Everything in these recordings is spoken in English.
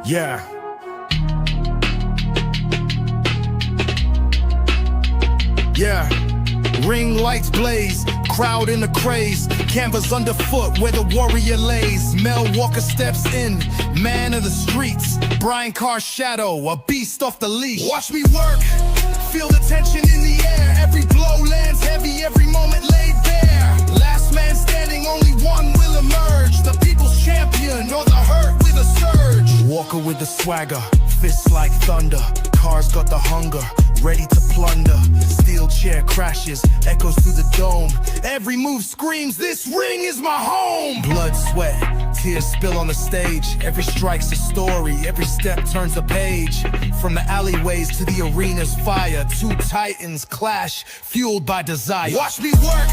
Yeah. Yeah. Ring lights blaze, crowd in a craze, canvas underfoot where the warrior lays. Mel Walker steps in, man of the streets, Brian Carr's shadow, a beast off the leash. Watch me work, feel the tension in the air, every blow lands heavy, every moment laid bare. Last man standing, only one will emerge, the people's champion or the hurt with a surge. Walker with the swagger, fists like thunder, Carr's got the hunger, ready to plunder. Steel chair crashes, echoes through the dome. Every move screams, this ring is my home. Blood, sweat, tears spill on the stage. Every strike's a story, every step turns a page. From the alleyways to the arena's fire, two titans clash, fueled by desire. Watch me work,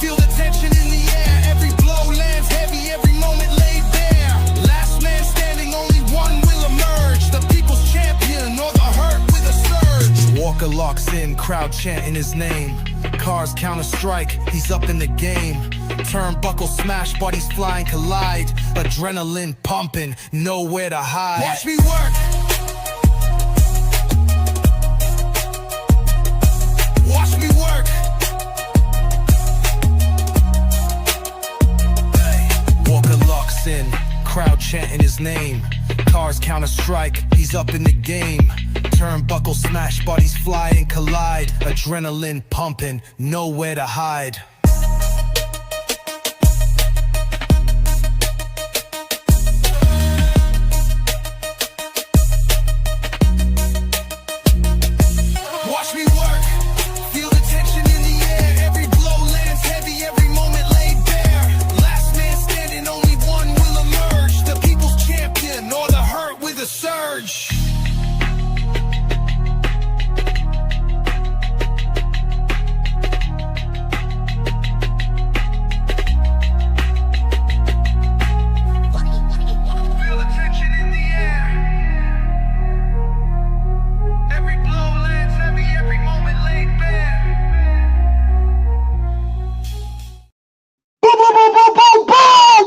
feel the tension in the air. Every blow lands heavy, every moment laid bare. Last man standing, only one will emerge, the people's champion or the hurt with a surge. Walker locks in, crowd chanting his name. Carr's counter strike, he's up in the game. Turnbuckle smash, bodies flying collide. Adrenaline pumping, nowhere to hide. Watch me work. Watch me work. Walker locks in, crowd chanting his name. Carr's counter strike, he's up in the game. Turnbuckle smash, bodies fly and collide. Adrenaline pumping, nowhere to hide. Watch me work, feel the tension in the air. Every blow lands heavy, every moment laid bare. Last man standing, only one will emerge, the people's champion or the hurt with a surge.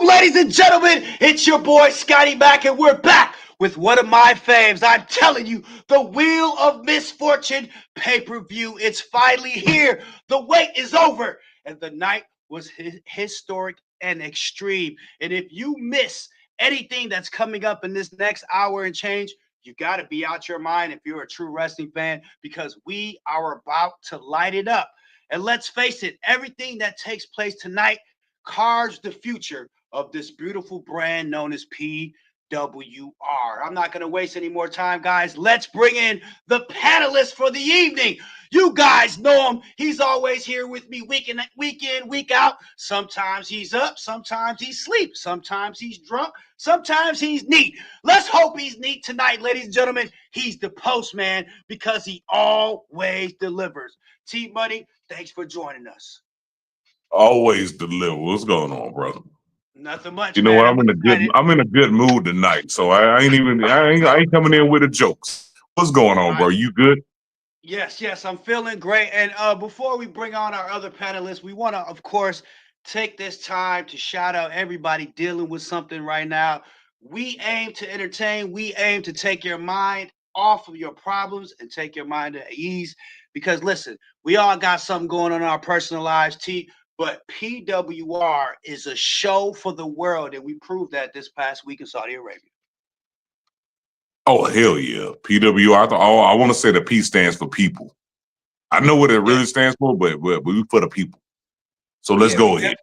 Ladies and gentlemen, it's your boy Scotty Mac, and we're back with one of my faves. I'm telling you, the Wheel of Misfortune pay-per-view. It's finally here. The wait is over, and the night was historic and extreme. And if you miss anything that's coming up in this next hour and change, you got to be out your mind if you're a true wrestling fan, because we are about to light it up. And let's face it, everything that takes place tonight carves the future of this beautiful brand known as PWR. I'm not going to waste any more time, guys. Let's bring in the panelists for the evening. You guys know him. He's always here with me week in, week out. Sometimes he's up, sometimes he's asleep, sometimes he's drunk, sometimes he's neat. Let's hope he's neat tonight, ladies and gentlemen. He's the postman because he always delivers. T-Money, thanks for joining us. Always deliver. What's going on, brother? Nothing much. You know man. what? I'm in a good mood tonight, so I ain't coming in with the jokes. What's going on, bro? You good? Yes, I'm feeling great. And before we bring on our other panelists, we want to, of course, take this time to shout out everybody dealing with something right now. We aim to entertain. We aim to take your mind off of your problems and take your mind at ease. Because listen, we all got something going on in our personal lives, T. But PWR is a show for the world, and we proved that this past week in Saudi Arabia. Oh, hell yeah. PWR, I want to say the P stands for people. I know what it really stands for, but we for the people. So let's go ahead.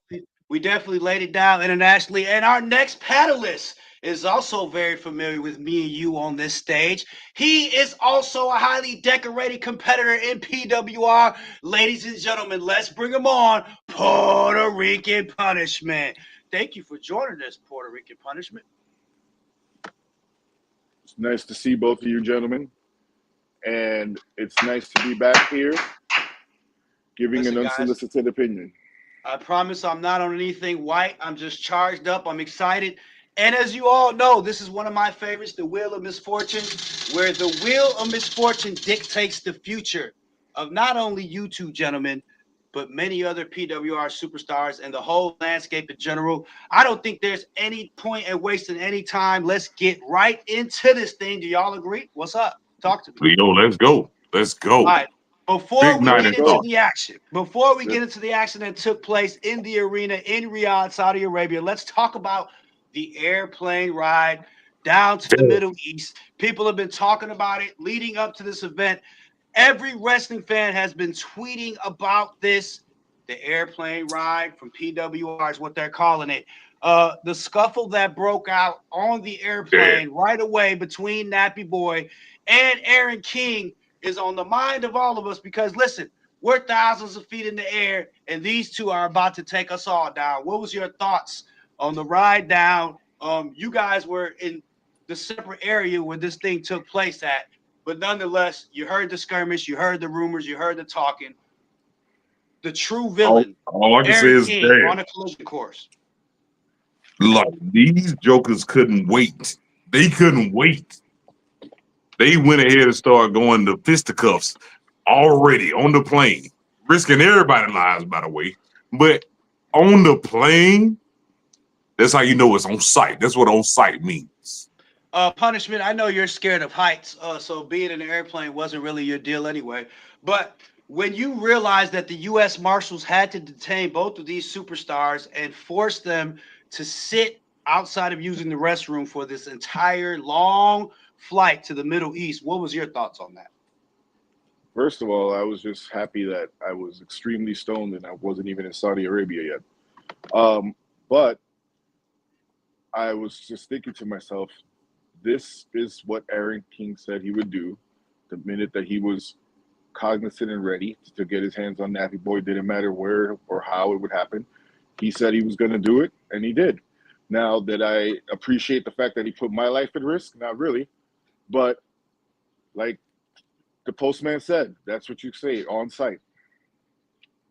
We definitely laid it down internationally. And our next panelist is also very familiar with me and you on this stage. He is also a highly decorated competitor in PWR. Ladies and gentlemen, let's bring him on, Puerto Rican Punishment. Thank you for joining us, Puerto Rican Punishment. It's nice to see both of you gentlemen. And it's nice to be back here giving an unsolicited opinion. I promise I'm not on anything white. I'm just charged up. I'm excited. And as you all know, this is one of my favorites, the Wheel of Misfortune, where the Wheel of Misfortune dictates the future of not only you two gentlemen, but many other PWR superstars and the whole landscape in general. I don't think there's any point in wasting any time. Let's get right into this thing. Do y'all agree? What's up? Talk to me. Yo, let's go. Let's All go. right. Before Big we night get in into talk. the action, that took place in the arena in Riyadh, Saudi Arabia, let's talk about the airplane ride down to the Middle East. People have been talking about it leading up to this event. Every wrestling fan has been tweeting about this. The airplane ride from PWR is what they're calling it. The scuffle that broke out on the airplane right away between Nappy Boy and Aaron King is on the mind of all of us because, listen, we're thousands of feet in the air, and these two are about to take us all down. What was your thoughts on the ride down? You guys were in the separate area where this thing took place at, but nonetheless, you heard the skirmish, you heard the rumors, you heard the talking. The true villain, All I can say Aaron is King, that, on a collision course. like, these jokers couldn't wait. They couldn't wait. They went ahead and started going to fisticuffs already on the plane, risking everybody's lives, by the way. But on the plane, that's how you know it's on site. That's what on site means. Punishment, I know you're scared of heights, so being in an airplane wasn't really your deal anyway. But when you realized that the U.S. Marshals had to detain both of these superstars and force them to sit outside of using the restroom for this entire long flight to the Middle East, what was your thoughts on that? First of all, I was just happy that I was extremely stoned and I wasn't even in Saudi Arabia yet. But I was just thinking to myself, this is what Aaron King said he would do the minute that he was cognizant and ready to get his hands on Nappy Boy. Didn't matter where or how it would happen. He said he was going to do it, and he did. Now, that I appreciate the fact that he put my life at risk? Not really. But like the postman said, that's what you say, on site.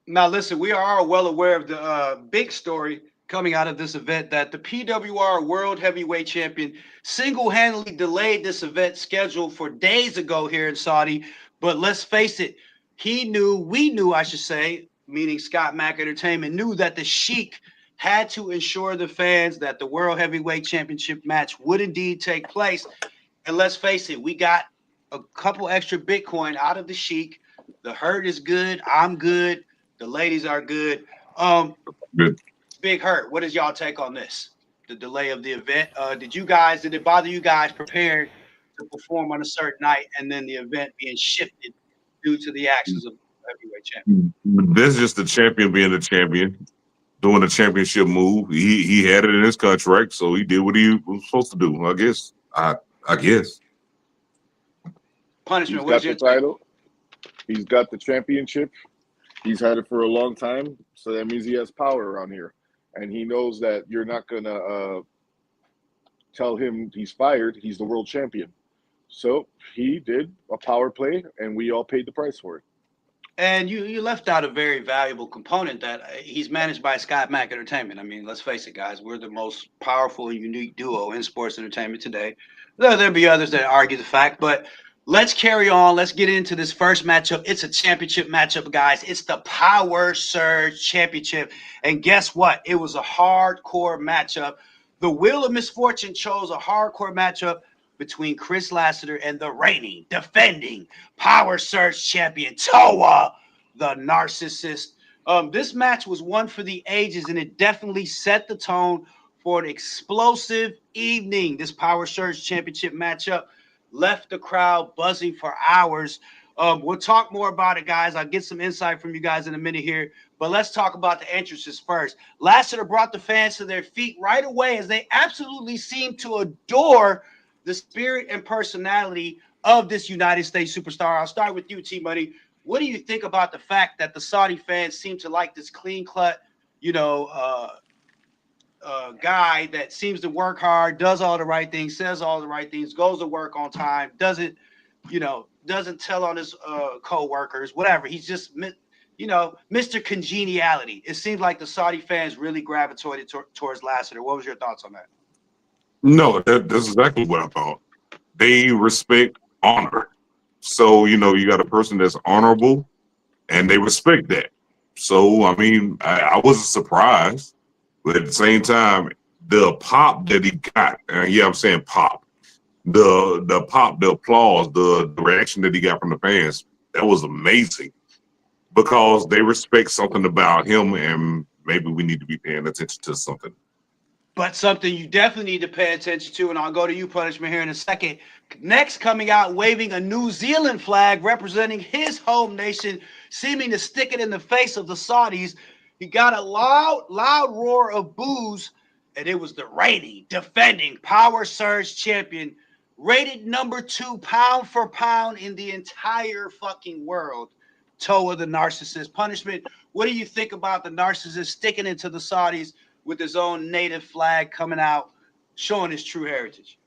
Now, listen, we are all well aware of the big story coming out of this event that the PWR World Heavyweight Champion single-handedly delayed this event scheduled for days ago here in Saudi. But let's face it, we knew, I should say, meaning Scott Mack Entertainment, knew that the Sheik had to ensure the fans that the World Heavyweight Championship match would indeed take place. And let's face it, we got a couple extra Bitcoin out of the Sheik. The hurt is good. I'm good. The ladies are good. Good. Big Hurt, what is y'all take on this? The delay of the event. Did it bother you guys prepared to perform on a certain night and then the event being shifted due to the actions of the heavyweight champion? This is just the champion being the champion, doing a championship move. He had it in his contract, so he did what he was supposed to do. I guess. I guess. Punishment. He's got the title. He's got the championship. He's had it for a long time, so that means he has power around here. And he knows that you're not going to tell him he's fired. He's the world champion. So he did a power play, and we all paid the price for it. And you left out a very valuable component that he's managed by Scott Mack Entertainment. I mean, let's face it, guys. We're the most powerful and unique duo in sports entertainment today. There'll be others that argue the fact, but let's carry on. Let's get into this first matchup. It's a championship matchup, guys. It's the Power Surge Championship. And guess what? It was a hardcore matchup. The Wheel of Misfortune chose a hardcore matchup between Chris Lassiter and the reigning, defending Power Surge champion, Toa, the Narcissist. This match was one for the ages, and it definitely set the tone for an explosive evening. This Power Surge Championship matchup left the crowd buzzing for hours. We'll talk more about it, guys. I'll get some insight from you guys in a minute here, but let's talk about the entrances first. Lassiter brought the fans to their feet right away as they absolutely seemed to adore the spirit and personality of this United States superstar. I'll start with you, T-Money. What do you think about the fact that the Saudi fans seem to like this clean-cut, guy that seems to work hard, does all the right things, says all the right things, goes to work on time, doesn't tell on his co-workers, whatever. He's just, Mr. Congeniality. It seems like the Saudi fans really gravitated towards Lassiter. What was your thoughts on that? No, that's exactly what I thought. They respect honor. So, you got a person that's honorable, and they respect that. So, I mean, I wasn't surprised, but at the same time, the pop that he got, yeah, I'm saying pop, the pop, the applause, the reaction that he got from the fans, that was amazing because they respect something about him, and maybe we need to be paying attention to something. But something you definitely need to pay attention to, and I'll go to you, Punishment, here in a second. Next, coming out waving a New Zealand flag representing his home nation, seeming to stick it in the face of the Saudis. He got a loud roar of boos, and it was the reigning, defending Power Surge champion, rated number 2 pound for pound in the entire fucking world, Toa the Narcissist. Punishment, what do you think about the Narcissist sticking into the Saudis with his own native flag coming out, showing his true heritage?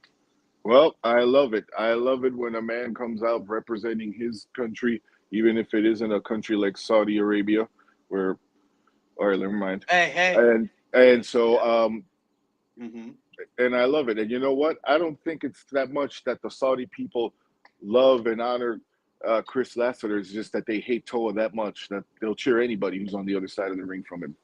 Well, I love it. I love it when a man comes out representing his country, even if it isn't a country like Saudi Arabia, where, all right, never mind. Hey. And so, Mm-hmm. and I love it. And you know what? I don't think it's that much that the Saudi people love and honor Chris Lassiter. It's just that they hate Toa that much that they'll cheer anybody who's on the other side of the ring from him.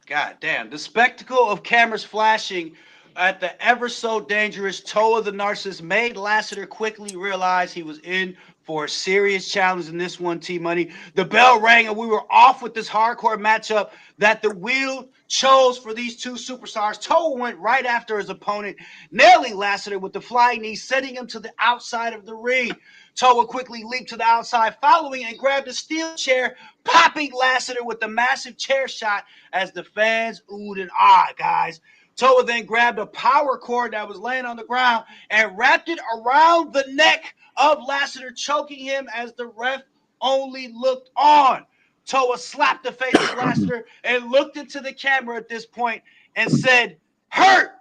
God damn. The spectacle of cameras flashing at the ever so dangerous Toa the Narcissist made Lassiter quickly realize he was in for a serious challenge in this one, T-Money. The bell rang and we were off with this hardcore matchup that the wheel chose for these two superstars. Toa went right after his opponent, nailing Lassiter with the flying knee, sending him to the outside of the ring. Toa quickly leaped to the outside, following and grabbed a steel chair, popping Lassiter with the massive chair shot as the fans oohed and ahed, guys. Toa then grabbed a power cord that was laying on the ground and wrapped it around the neck of Lassiter, choking him as the ref only looked on. Toa slapped the face of Lassiter and looked into the camera at this point and said, "Hurt!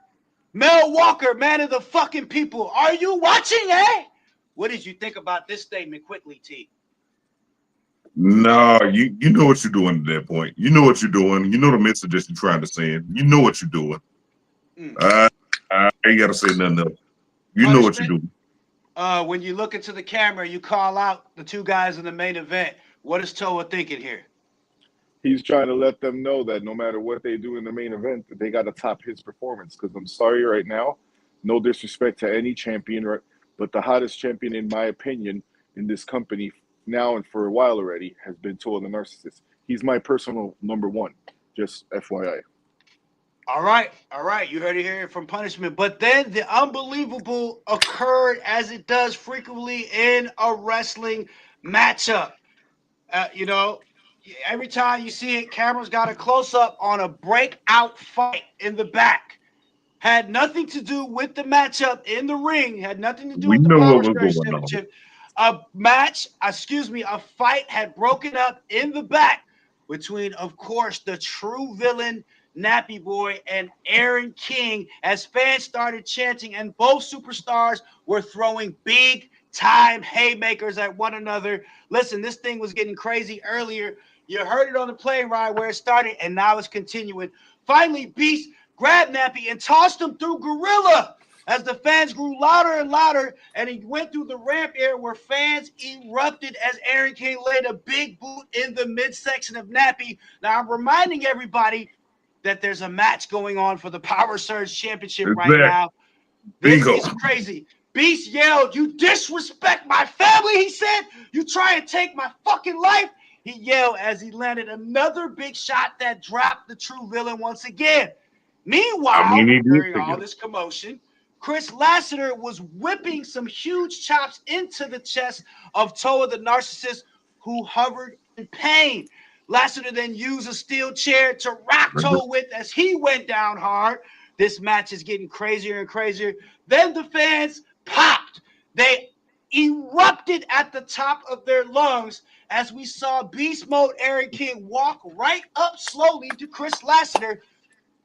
Mel Walker, man of the fucking people, are you watching, eh?" What did you think about this statement quickly, T? No, you know what you're doing at that point. You know what you're doing. You know the message that you're trying to send. You know what you're doing. I ain't got to say nothing else. You know what you're doing. When you look into the camera, you call out the two guys in the main event. What is Toa thinking here? He's trying to let them know that no matter what they do in the main event, they got to top his performance. Because I'm sorry right now, no disrespect to any champion, but the hottest champion, in my opinion, in this company now and for a while already has been Toa the Narcissist. He's my personal number one, just FYI. All right. You heard it here from Punishment. But then the unbelievable occurred, as it does frequently in a wrestling matchup. Every time you see it, cameras got a close-up on a breakout fight in the back. Had nothing to do with the matchup in the ring. Had nothing to do We with the know Power what was Surge going on. Championship. A fight had broken up in the back between, of course, the true villain, Nappy Boy, and Aaron King, as fans started chanting, and both superstars were throwing big-time haymakers at one another. Listen, this thing was getting crazy earlier. You heard it on the plane ride where it started, and now it's continuing. Finally, Beast grabbed Nappy and tossed him through Gorilla as the fans grew louder and louder, and he went through the ramp area where fans erupted as Aaron King laid a big boot in the midsection of Nappy. Now, I'm reminding everybody that there's a match going on for the Power Surge Championship right now. This is crazy. Beast yelled, "You disrespect my family," he said. "You try and take my fucking life." He yelled as he landed another big shot that dropped the true villain once again. Meanwhile, during all this commotion, Chris Lassiter was whipping some huge chops into the chest of Toa the Narcissist, who hovered in pain. Lassiter then used a steel chair to rock Toa with as he went down hard. This match is getting crazier and crazier. Then the fans popped. They erupted at the top of their lungs as we saw Beast Mode Aaron King walk right up slowly to Chris Lassiter,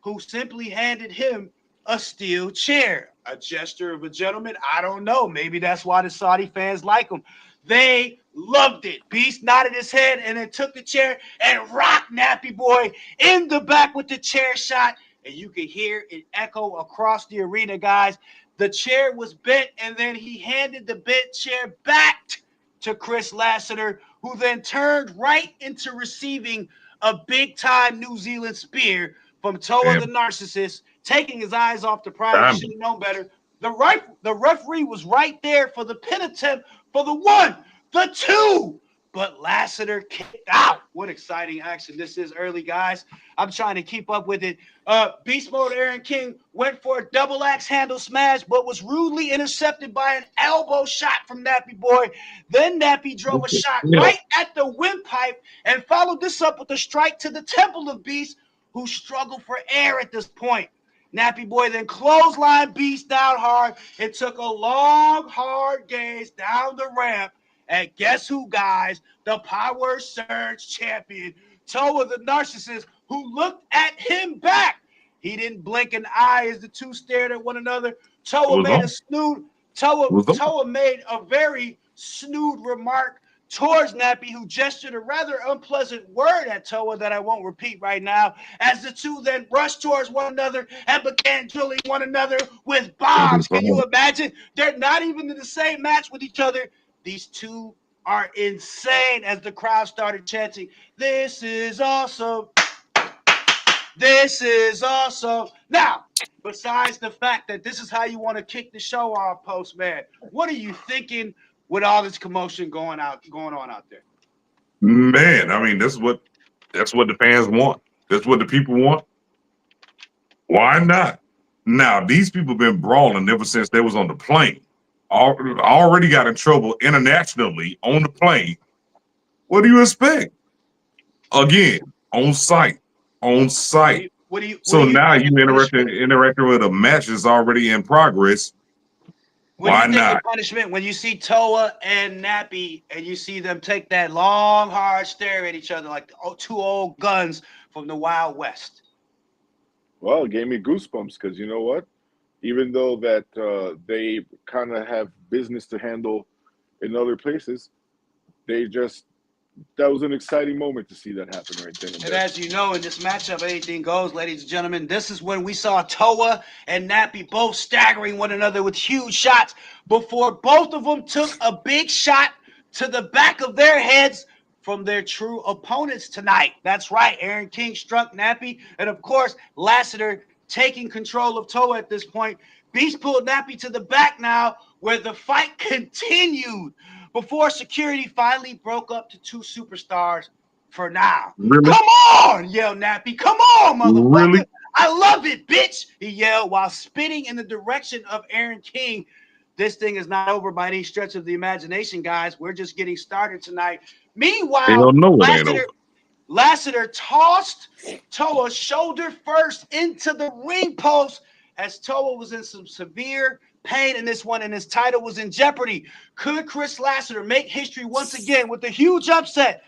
who simply handed him a steel chair. A gesture of a gentleman? I don't know. Maybe that's why the Saudi fans like him. They loved it. Beast nodded his head and then took the chair and rocked Nappy Boy in the back with the chair shot. And you could hear it echo across the arena, guys. The chair was bent, and then he handed the bent chair back to Chris Lassiter, who then turned right into receiving a big-time New Zealand spear from Toa the Narcissist, taking his eyes off the prize. He should have known better. The referee was right there for the pin attempt for the 1, the 2, but Lassiter kicked out. What exciting action this is early, guys. I'm trying to keep up with it. Beast Mode Aaron King went for a double axe handle smash, but was rudely intercepted by an elbow shot from Nappy Boy. Then Nappy drove a shot right at the windpipe and followed this up with a strike to the Temple of Beast, who struggled for air at this point. Nappy Boy then clotheslined Beast down hard. It took a long, hard gaze down the ramp. And guess who, guys? The Power Surge champion, Toa the Narcissist, who looked at him back. He didn't blink an eye as the two stared at one another. Toa made a very snood remark towards Nappy, who gestured a rather unpleasant word at Toa that I won't repeat right now, as the two then rushed towards one another and began drilling one another with bombs. Can you imagine? They're not even in the same match with each other. These two are insane as the crowd started chanting, "This is awesome. This is awesome." Now, besides the fact that this is how you want to kick the show off, Postman, what are you thinking with all this commotion going on out there? Man, I mean, that's what the fans want. That's what the people want. Why not? Now, these people have been brawling ever since they was on the plane. Already got in trouble internationally on the plane. What do you expect? Again, on site. So now you interacting with a match that's already in progress. Why not? The punishment when you see Toa and Nappy and you see them take that long, hard stare at each other like two old guns from the Wild West? Well, it gave me goosebumps because you know what? Even though that they kind of have business to handle in other places, that was an exciting moment to see that happen right then. And as you know, in this matchup, anything goes, ladies and gentlemen. This is when we saw Toa and Nappy both staggering one another with huge shots before both of them took a big shot to the back of their heads from their true opponents tonight. That's right. Aaron King struck Nappy. And, of course, Lassiter taking control of Toa at this point. Beast pulled Nappy to the back now, where the fight continued before security finally broke up to two superstars for now. Really? Come on, yelled Nappy. Come on, motherfucker. Really? I love it, bitch, he yelled while spitting in the direction of Aaron King. This thing is not over by any stretch of the imagination, guys. We're just getting started tonight. Meanwhile, Lassiter tossed Toa shoulder first into the ring post as Toa was in some severe pain in this one and his title was in jeopardy. Could Chris Lassiter make history once again with a huge upset?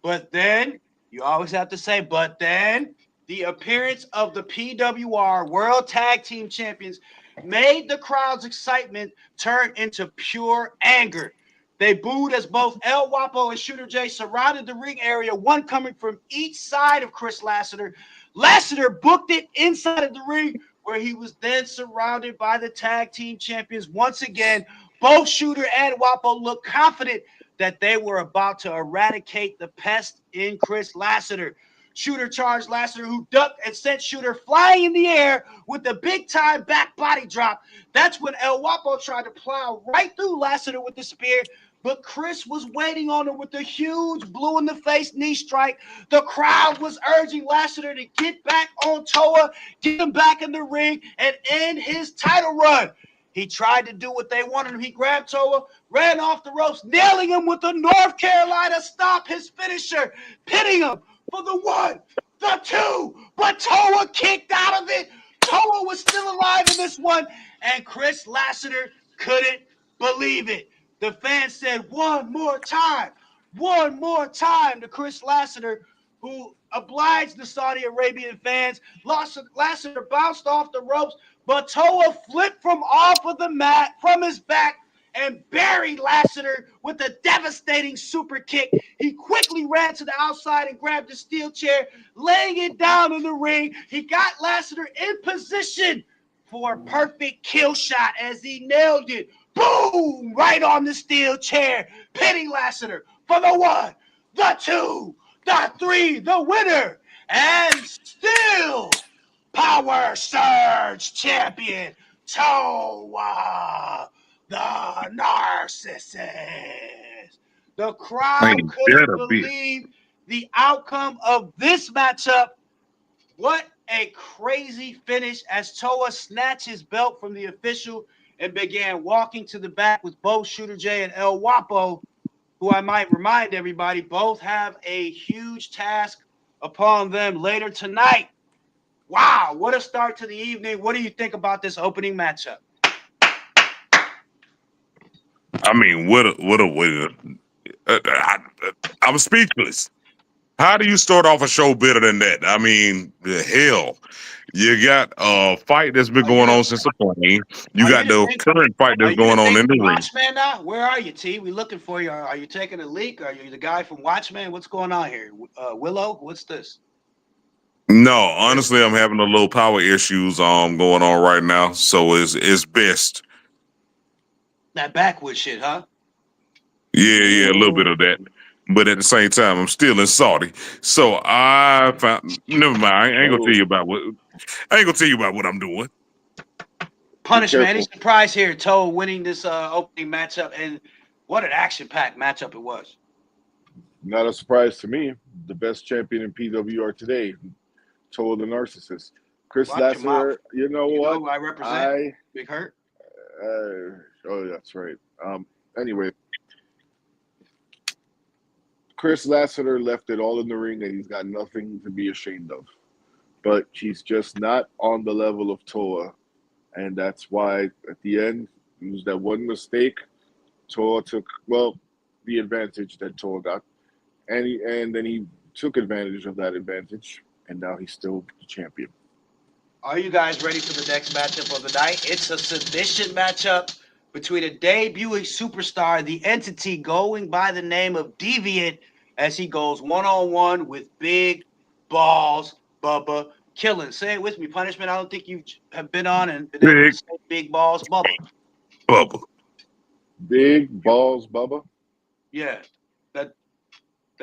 But then, you always have to say, but then, the appearance of the PWR World Tag Team Champions made the crowd's excitement turn into pure anger. They booed as both El Guapo and Shooter J surrounded the ring area, one coming from each side of Chris Lassiter. Lassiter booked it inside of the ring, where he was then surrounded by the tag team champions once again. Both Shooter and Guapo looked confident that they were about to eradicate the pest in Chris Lassiter. Shooter charged Lassiter, who ducked and sent Shooter flying in the air with a big-time back body drop. That's when El Guapo tried to plow right through Lassiter with the spear, but Chris was waiting on him with a huge blue-in-the-face knee strike. The crowd was urging Lassiter to get back on Toa, get him back in the ring, and end his title run. He tried to do what they wanted him. He grabbed Toa, ran off the ropes, nailing him with the North Carolina Stomp, his finisher, pinning him for the 1, the 2, but Toa kicked out of it. Toa was still alive in this one, and Chris Lassiter couldn't believe it. The fans said, one more time to Chris Lassiter, who obliged the Saudi Arabian fans. Lassiter bounced off the ropes, but Toa flipped from off of the mat from his back and buried Lassiter with a devastating super kick. He quickly ran to the outside and grabbed a steel chair, laying it down in the ring. He got Lassiter in position for a perfect kill shot as he nailed it. Boom! Right on the steel chair, pinning Lassiter for the 1, the 2, the 3, the winner, and still Power Surge champion, Toa, the Narcissist. The crowd Ain't that couldn't a bitch? believe the outcome of this matchup. What a crazy finish as Toa snatched his belt from the official and began walking to the back with both Shooter J and El Wapo, who I might remind everybody both have a huge task upon them later tonight. Wow, what a start to the evening. What do you think about this opening matchup? I mean, what a way to. I'm speechless. How do you start off a show better than that? I mean, the hell. You got a fight that's been going on since the plane. You Are you got the the big, current fight are that's you the going on big in the ring. Watchman now? Where are you, T? We looking for you. Are you taking a leak? Are you the guy from Watchmen? What's going on here? Willow, what's this? No, honestly, I'm having a little power issues going on right now, so it's best. That backwood shit, huh? Yeah, a little bit of that. But at the same time, I'm still in Saudi. So I found never mind. I ain't gonna tell you about what I'm doing. Punishment. Any careful. surprise here? Toe winning this opening matchup, and what an action-packed matchup it was. Not a surprise to me. The best champion in PWR today, Toa the Narcissist. Chris Watch your mouth. Lasseter, you know You what? know who I represent? Big Hurt. Oh, that's right. Anyway, Chris Lasseter left it all in the ring, and he's got nothing to be ashamed of. But he's just not on the level of Toa, and that's why at the end it was that one mistake. Toa took the advantage that Toa got, and then he took advantage of that advantage, and now he's still the champion. Are you guys ready for the next matchup of the night? It's a submission matchup between a debuting superstar, the entity going by the name of Deviant, as he goes one-on-one with Big Balls Bubba Killing. Say it with me, Punishment. I don't think you have been on and been able to say Big Balls Bubba. Bubba. Big Balls Bubba. Yeah, that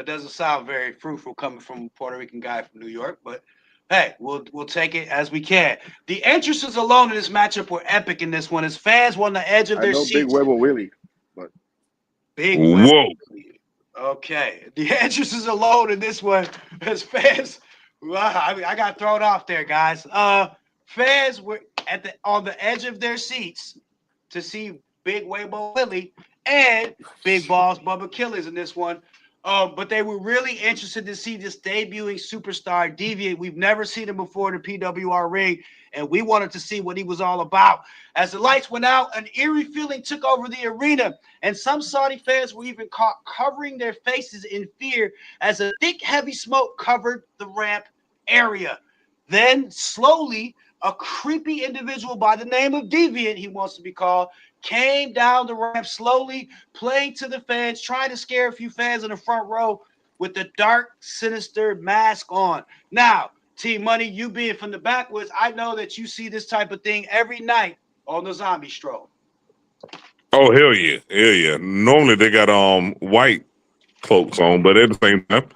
doesn't sound very fruitful coming from a Puerto Rican guy from New York, but hey, we'll take it as we can. The entrances alone in this matchup were epic in this one, as fans were on the edge of I their know Big seats. Huevo Willie, but Big Whoa. Okay, the entrances alone in this one, as fans, I got thrown off there, guys. Fans were on the edge of their seats to see Big Weibo Willie and Big Balls Bubba Killers in this one. But they were really interested to see this debuting superstar Deviant. We've never seen him before in the PWR ring, and we wanted to see what he was all about. As the lights went out, an eerie feeling took over the arena, and some Saudi fans were even caught covering their faces in fear as a thick, heavy smoke covered the ramp area. Then, slowly, a creepy individual by the name of Deviant, he wants to be called, came down the ramp slowly, playing to the fans, trying to scare a few fans in the front row with the dark, sinister mask on. Now, T Money, you being from the backwoods, I know that you see this type of thing every night on the Zombie Stroll. Oh hell yeah. Normally they got white cloaks on, but at the same time,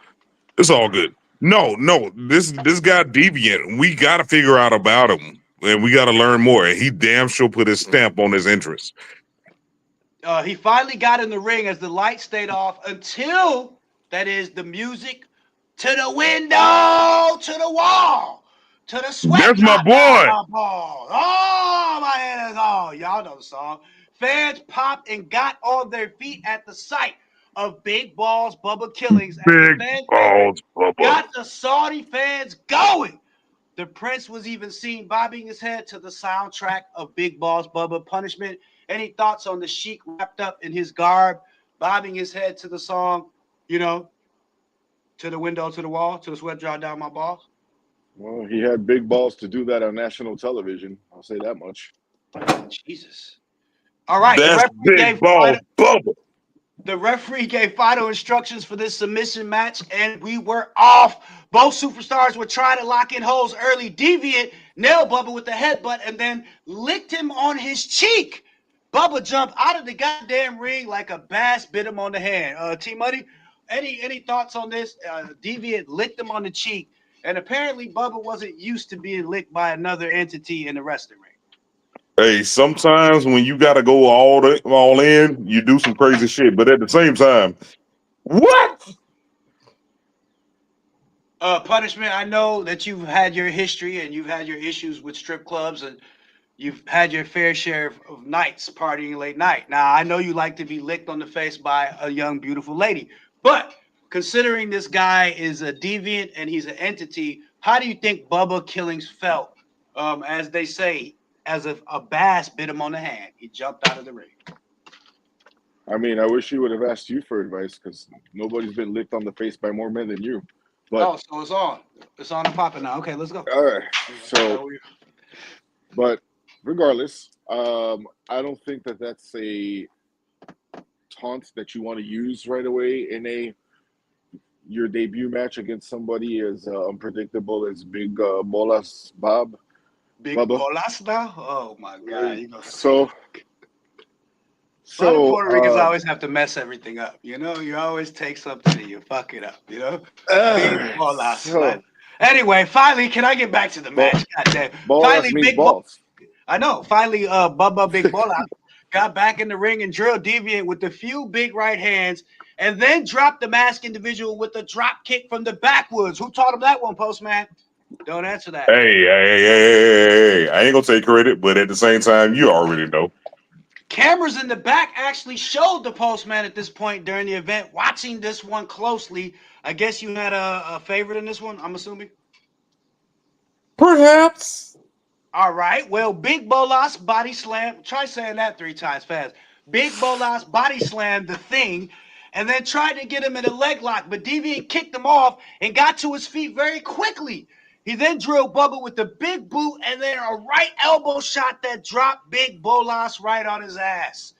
it's all good. No, this guy Deviant, we got to figure out about him, and we got to learn more. He damn sure put his stamp on his entrance. He finally got in the ring as the lights stayed off until, that is, the music to the window, to the wall, to the sweat That's my drop down boy. my balls. Oh, my head is on. Y'all know the song. Fans popped and got on their feet at the sight of Big Balls Bubba Killings as the Big fan favorite balls, Bubba. got the Saudi fans going. The Prince was even seen bobbing his head to the soundtrack of Big Balls Bubba Punishment. Any thoughts on the Sheik wrapped up in his garb, bobbing his head to the song, to the window, to the wall, to the sweat drop down my balls? well, he had big balls to do that on national television. I'll say that much. Jesus. All right, That's Big Balls, Bubba. the referee gave final instructions for this submission match, and we were off. Both superstars were trying to lock in holes early. Deviant nailed Bubba with the headbutt and then licked him on his cheek. Bubba jumped out of the goddamn ring like a bass bit him on the hand. T Money, Any thoughts on this? Deviant licked him on the cheek, and apparently Bubba wasn't used to being licked by another entity in the wrestling ring. Hey, sometimes when you got to go all in, you do some crazy shit. But at the same time, what? Punishment. I know that you've had your history and you've had your issues with strip clubs and you've had your fair share of nights partying late night. Now, I know you like to be licked on the face by a young, beautiful lady, but considering this guy is a deviant and he's an entity, how do you think Bubba Killings felt? As they say, as if a bass bit him on the hand, he jumped out of the ring. I mean, I wish he would have asked you for advice because nobody's been licked on the face by more men than you. But So it's on. It's on and popping now. Okay, let's go. all right. So, but regardless, I don't think that that's a taunt that you want to use right away in your debut match against somebody as unpredictable as Big Bolas Bob. Big Bubba. bolas now? Oh my God. You know, So a lot of Puerto Ricans always have to mess everything up. You know, you always take something and you fuck it up. You know, big bolas. so, anyway, finally, can I get back to the match? Goddamn. bolas Finally, means Big balls. I know. Finally, Bubba Big Bolas got back in the ring and drilled Deviant with a few big right hands, and then dropped the masked individual with a drop kick from the backwoods. Who taught him that one, Postman? Don't answer that. Hey, I ain't gonna take credit, but at the same time, you already know. Cameras in the back actually showed the Postman at this point during the event, watching this one closely. I guess you had a favorite in this one, I'm assuming. Perhaps. All right. Well, Big Bolas body slam. Try saying that 3 times fast. Big Bolas body slammed the Thing and then tried to get him in a leg lock, but Deviant kicked him off and got to his feet very quickly. He then drilled Bubba with the big boot and then a right elbow shot that dropped Big Bolas right on his ass.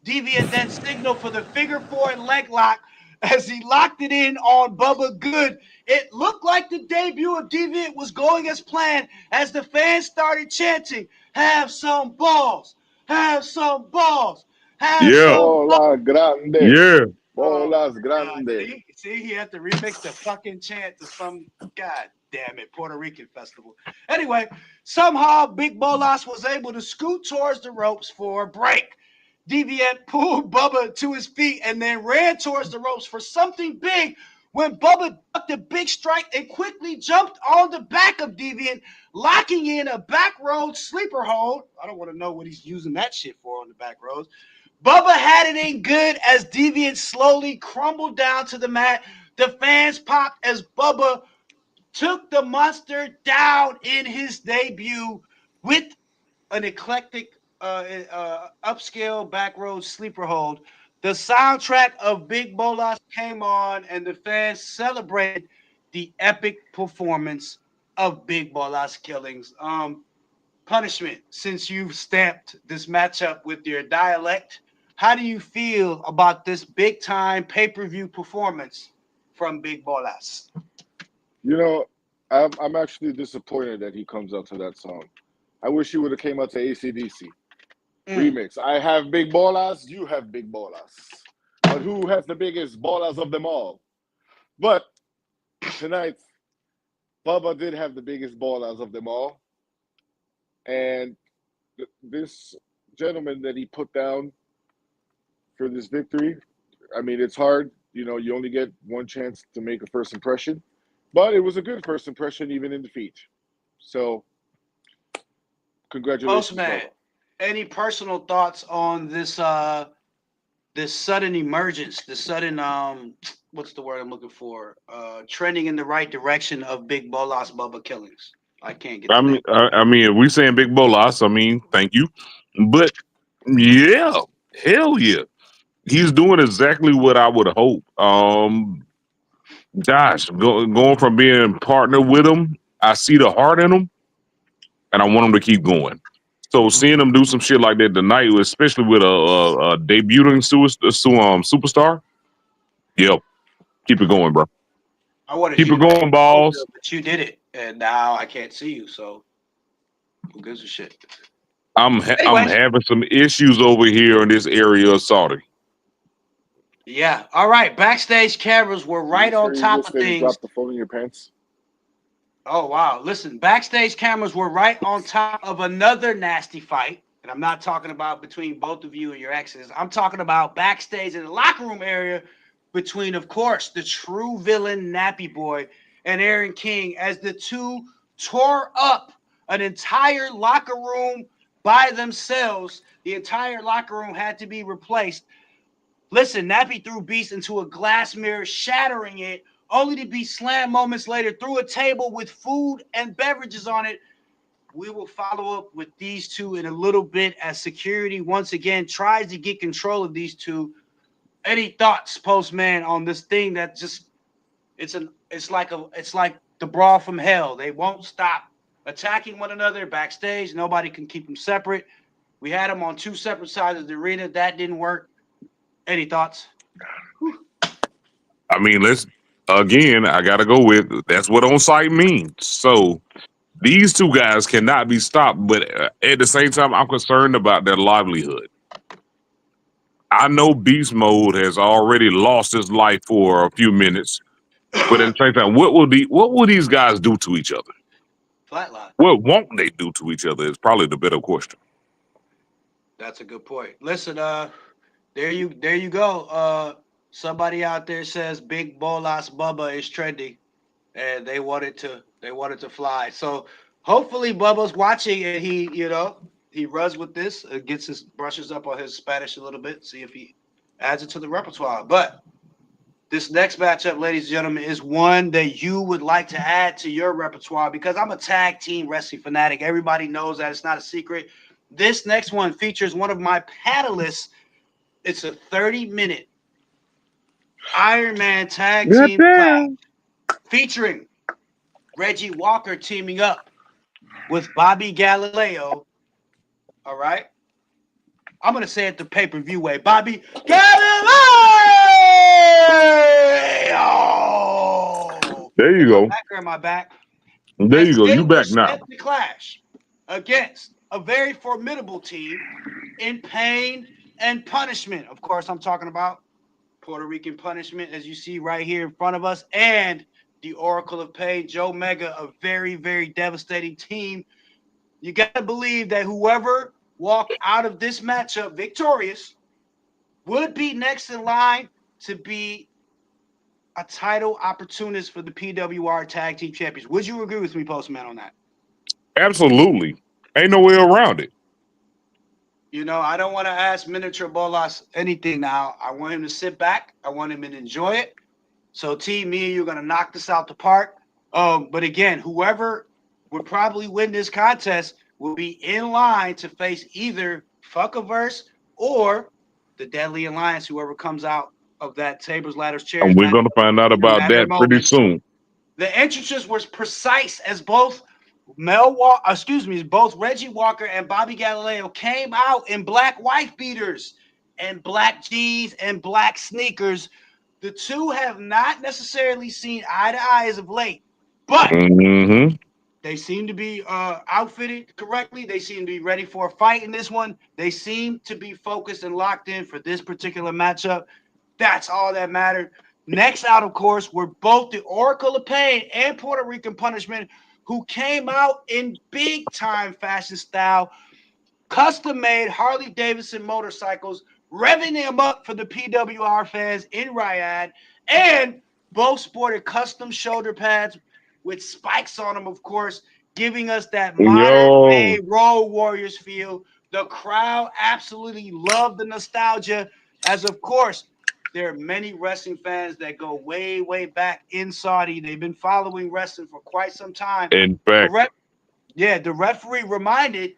Deviant then signaled for the figure 4 and leg lock as he locked it in on Bubba Good. It looked like the debut of Deviant was going as planned as the fans started chanting, "Have some balls, have some balls, have Yeah, some balls." Bola grande. yeah. Bolas God, grande. see, he had to remix the fucking chant to some, god damn it, Puerto Rican festival. Anyway, somehow Big Bolas was able to scoot towards the ropes for a break. Deviant pulled Bubba to his feet and then ran towards the ropes for something big when Bubba ducked a big strike and quickly jumped on the back of Deviant, locking in a back road sleeper hold. I don't want to know what he's using that shit for on the back roads. Bubba had it in good as Deviant slowly crumbled down to the mat. The fans popped as Bubba took the monster down in his debut with an eclectic upscale back road sleeper hold. The soundtrack of Big Bolas came on and the fans celebrated the epic performance of Big Bolas Killings. Punishment, since you've stamped this matchup with your dialect, how do you feel about this big time pay-per-view performance from Big Bolas? You know, I'm actually disappointed that he comes out to that song. I wish he would have came out to AC/DC remix. I have big bolas, you have big bolas. But who has the biggest bolas of them all? But tonight, Bubba did have the biggest bolas of them all. And this gentleman that he put down for this victory, I mean, it's hard. You know, you only get one chance to make a first impression. But it was a good first impression, even in defeat. So, congratulations, Postman, Bubba. any personal thoughts on this this sudden emergence, this sudden what's the word I'm looking for? Trending in the right direction of Big Bolas Bubba Killings. I can't get the name. I mean, if we saying Big Bolas, I mean, thank you. But yeah, hell yeah. He's doing exactly what I would hope. Gosh, going from being partner with him, I see the heart in him, and I want him to keep going. So seeing him do some shit like that tonight, especially with a debuting superstar, yep, keep it going, bro. I wanted Keep you it to going, balls. but you did it, and now I can't see you. So who gives a shit? I'm Anyway, having some issues over here in this area of Saudi. Yeah. All right. Backstage cameras were Are you right on sure you top just of didn't things. drop the phone in your pants? Oh, wow. Listen, backstage cameras were right on top of another nasty fight. And I'm not talking about between both of you and your exes. I'm talking about backstage in the locker room area between, of course, the true villain Nappy Boy and Aaron King as the two tore up an entire locker room by themselves. The entire locker room had to be replaced. Listen, Nappy threw Beast into a glass mirror, shattering it, only to be slammed moments later through a table with food and beverages on it. We will follow up with these two in a little bit as security once again tries to get control of these two. Any thoughts, Postman, on this thing that just it's like the brawl from hell. They won't stop attacking one another backstage. Nobody can keep them separate. We had them on two separate sides of the arena. That didn't work. Any thoughts? I mean, let's again. I gotta go with that's what on site means. So these two guys cannot be stopped, but at the same time, I'm concerned about their livelihood. I know Beast Mode has already lost his life for a few minutes, but at the same time, what will these guys do to each other? Flatline. What won't they do to each other is probably the better question. That's a good point. Listen, there you go. Somebody out there says Big Bolas Bubba is trending, and they wanted to fly. So hopefully Bubba's watching and he, he runs with this, gets his brushes up on his Spanish a little bit, see if he adds it to the repertoire. But this next matchup, ladies and gentlemen, is one that you would like to add to your repertoire because I'm a tag team wrestling fanatic. Everybody knows that. It's not a secret. This next one features one of my panelists. It's a 30-minute Iron Man tag team clash featuring Reggie Walker teaming up with Bobby Galileo. All right. I'm going to say it the pay-per-view way. Bobby Galileo. There you Am I go. back or am I back? There As you go. they You were back now. set to clash against a very formidable team in pain and punishment. Of course, I'm talking about Puerto Rican punishment, as you see right here in front of us, and the Oracle of Pain, Joe Mega, a very, very devastating team. You got to believe that whoever walked out of this matchup victorious would be next in line to be a title opportunist for the PWR Tag Team Champions. Would you agree with me, Postman, on that? Absolutely. Ain't no way around it. I don't want to ask Miniature Bolas anything now. I want him to sit back. I want him to enjoy it. So, T, me and you are going to knock this out the park. But again, whoever would probably win this contest will be in line to face either Fuckaverse or the Deadly Alliance, whoever comes out of that Tables, Ladders, Chairs And we're match going to find out in a about matter of that pretty moments. soon. The entrances was precise as both both Reggie Walker and Bobby Galileo came out in black wife beaters and black jeans and black sneakers. The two have not necessarily seen eye to eye as of late, but Mm-hmm. they seem to be outfitted correctly. They seem to be ready for a fight in this one. They seem to be focused and locked in for this particular matchup. That's all that mattered. Next out, of course, were both the Oracle of Pain and Puerto Rican Punishment, who came out in big time fashion style, custom made Harley Davidson motorcycles, revving them up for the PWR fans in Riyadh, and both sported custom shoulder pads with spikes on them, of course, giving us that modern Yo. day Road Warriors feel. The crowd absolutely loved the nostalgia, as of course, there are many wrestling fans that go way, way back in Saudi. They've been following wrestling for quite some time. In fact, The referee reminded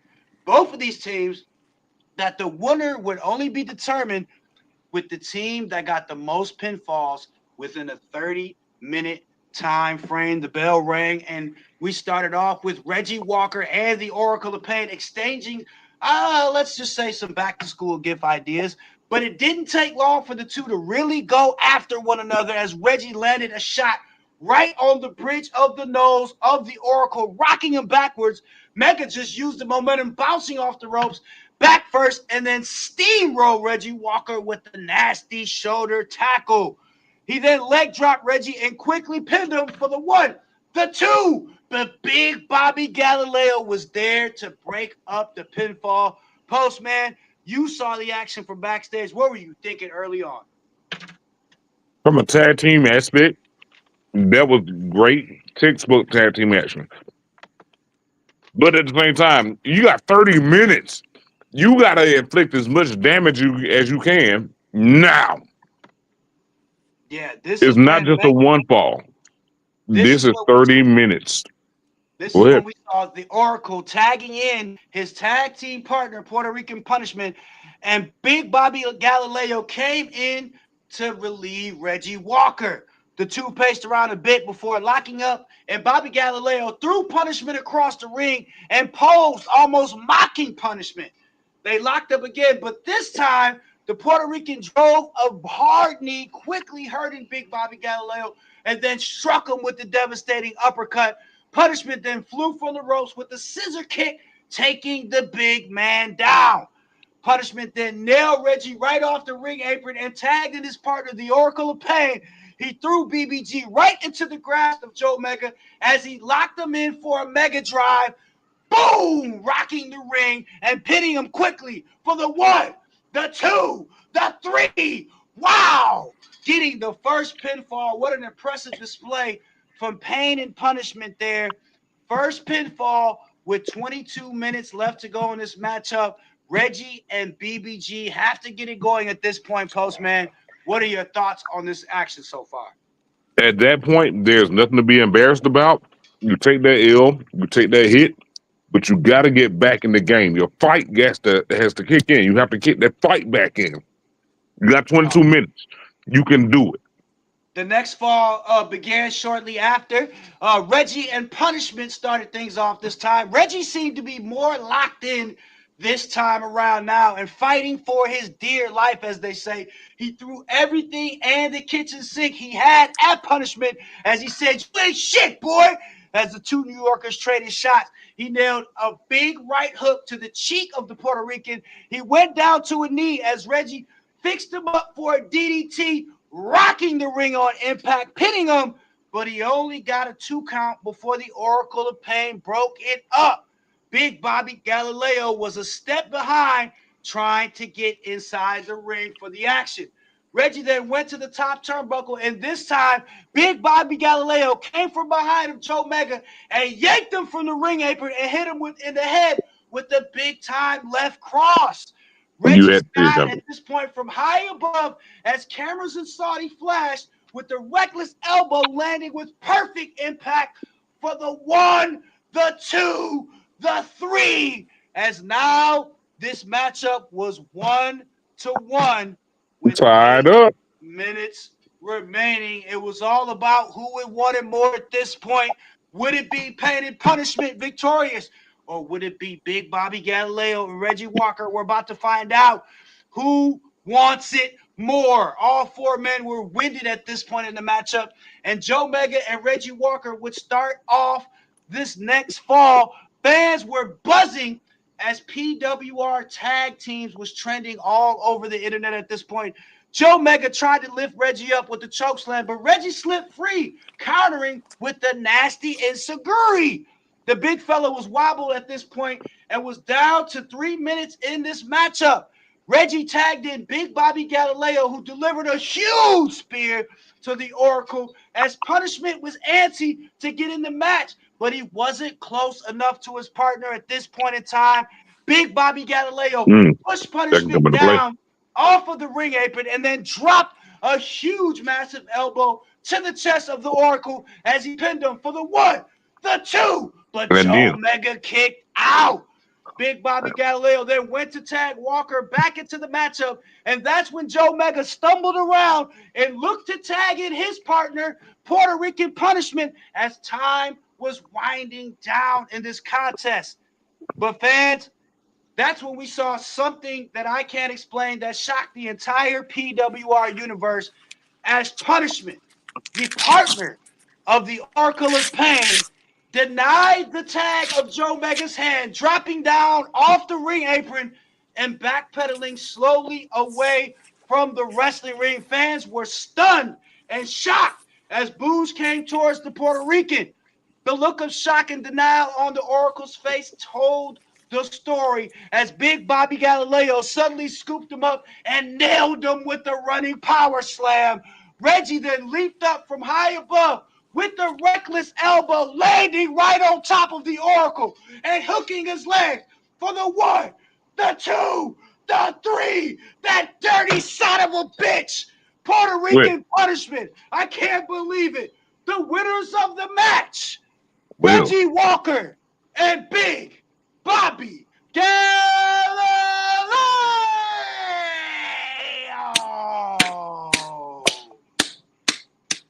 both of these teams that the winner would only be determined with the team that got the most pinfalls within a 30-minute time frame. The bell rang, and we started off with Reggie Walker and the Oracle of Pain exchanging, let's just say, some back-to-school gift ideas. But it didn't take long for the two to really go after one another as Reggie landed a shot right on the bridge of the nose of the Oracle, rocking him backwards. Mega just used the momentum, bouncing off the ropes, back first, and then steamroll Reggie Walker with the nasty shoulder tackle. He then leg dropped Reggie and quickly pinned him for the 1, the 2. But Big Bobby Galileo was there to break up the pinfall. Postman, you saw the action from backstage. What were you thinking early on? From a tag team aspect, that was great. Textbook tag team action. But at the same time, you got 30 minutes. You got to inflict as much damage as you can now. Yeah, this It's is not when just a one fall. This is 30 minutes. This Go is ahead. when we saw the Oracle tagging in his tag team partner, Puerto Rican Punishment, and Big Bobby Galileo came in to relieve Reggie Walker. The two paced around a bit before locking up, and Bobby Galileo threw Punishment across the ring and posed, almost mocking Punishment. They locked up again, but this time the Puerto Rican drove a hard knee, quickly hurting Big Bobby Galileo, and then struck him with the devastating uppercut. Punishment then flew from the ropes with the scissor kick, taking the big man down. Punishment then nailed Reggie right off the ring apron and tagged in his partner, the Oracle of Pain. He threw BBG right into the grasp of Joe Mega as he locked him in for a mega drive. Boom! Rocking the ring and pinning him quickly for the 1, the 2, the 3. Wow! Getting the first pinfall. What an impressive display from Pain and Punishment there. First pinfall with 22 minutes left to go in this matchup. Reggie and BBG have to get it going at this point, Postman. What are your thoughts on this action so far? At that point, there's nothing to be embarrassed about. You take that L, you take that hit, but you got to get back in the game. Your fight has to kick in. You have to kick that fight back in. You got 22 minutes. You can do it. The next fall began shortly after. Reggie and Punishment started things off this time. Reggie seemed to be more locked in this time around now and fighting for his dear life, as they say. He threw everything and the kitchen sink he had at Punishment as he said, "You ain't shit, boy." As the two New Yorkers traded shots, he nailed a big right hook to the cheek of the Puerto Rican. He went down to a knee as Reggie fixed him up for a DDT, rocking the ring on impact, pinning him, but he only got a 2 count before the Oracle of Pain broke it up. Big Bobby Galileo was a step behind, trying to get inside the ring for the action. Reggie then went to the top turnbuckle, and this time, Big Bobby Galileo came from behind of Joe Mega and yanked him from the ring apron and hit him in the head with the big-time left cross. Reggie's got at this point from high above as cameras in Saudi flashed with the reckless elbow landing with perfect impact for the 1, the 2, the 3. As now this matchup was 1-1 with Tied up. Minutes remaining. It was all about who would wanted more at this point. Would it be Pain and Punishment victorious? Or would it be Big Bobby Galileo and Reggie Walker? We're about to find out who wants it more. All 4 men were winded at this point in the matchup, and Joe Mega and Reggie Walker would start off this next fall. Fans were buzzing as PWR tag teams was trending all over the internet at this point. Joe Mega tried to lift Reggie up with the chokeslam, but Reggie slipped free, countering with the nasty enziguri. The big fella was wobbled at this point and was down to 3 minutes in this matchup. Reggie tagged in Big Bobby Galileo, who delivered a huge spear to the Oracle as Punishment was antsy to get in the match, but he wasn't close enough to his partner at this point in time. Big Bobby Galileo pushed Punishment down off of the ring apron and then dropped a huge, massive elbow to the chest of the Oracle as he pinned him for the 1, the 2, but Joe Mega kicked out. Big Bobby Galileo then went to tag Walker back into the matchup, and that's when Joe Mega stumbled around and looked to tag in his partner, Puerto Rican Punishment, as time was winding down in this contest. But fans, that's when we saw something that I can't explain that shocked the entire PWR universe as Punishment, the partner of the Oracle of Pain denied the tag of Joe Mega's hand, dropping down off the ring apron and backpedaling slowly away from the wrestling ring. Fans were stunned and shocked as boos came towards the Puerto Rican. The look of shock and denial on the Oracle's face told the story as Big Bobby Galileo suddenly scooped him up and nailed him with the running power slam. Reggie then leaped up from high above with the reckless elbow, landing right on top of the Oracle and hooking his leg for the 1, the 2, the 3, that dirty son of a bitch. Puerto Rican punishment. I can't believe it. The winners of the match, Reggie Walker and Big Bobby Galileo.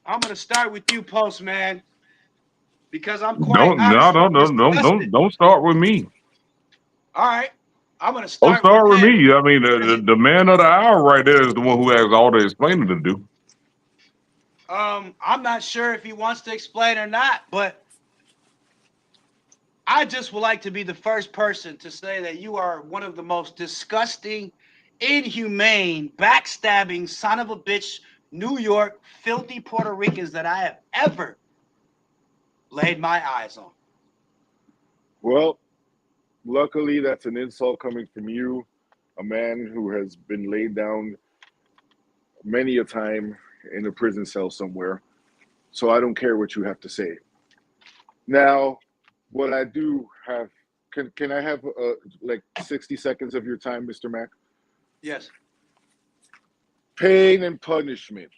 I'm gonna start with you, Postman, because I'm quite don't start with me. All right, I'm gonna start. Don't start with me. I mean, the man of the hour right there is the one who has all the explaining to do. I'm not sure if he wants to explain or not, but I just would like to be the first person to say that you are one of the most disgusting, inhumane, backstabbing, son of a bitch, New York, filthy Puerto Ricans that I have ever laid my eyes on. Well, luckily that's an insult coming from you, a man who has been laid down many a time in a prison cell somewhere. So I don't care what you have to say. Now, what I do have, can I have like 60 seconds of your time, Mr. Mack? Yes. Pain and punishment.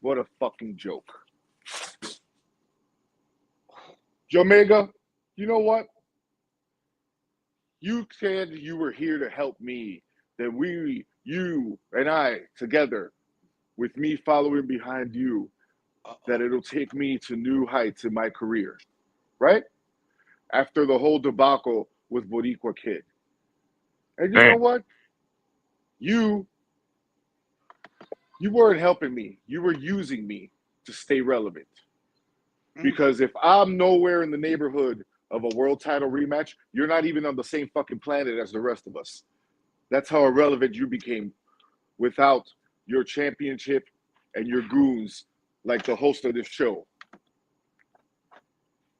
What a fucking joke. Jamaica, you know what? You said you were here to help me. That you and I together, with me following behind you, that it'll take me to new heights in my career. Right? After the whole debacle with Boricua Kid. And you know what? You weren't helping me. You were using me to stay relevant. Because if I'm nowhere in the neighborhood of a world title rematch, you're not even on the same fucking planet as the rest of us. That's how irrelevant you became without your championship and your goons like the host of this show.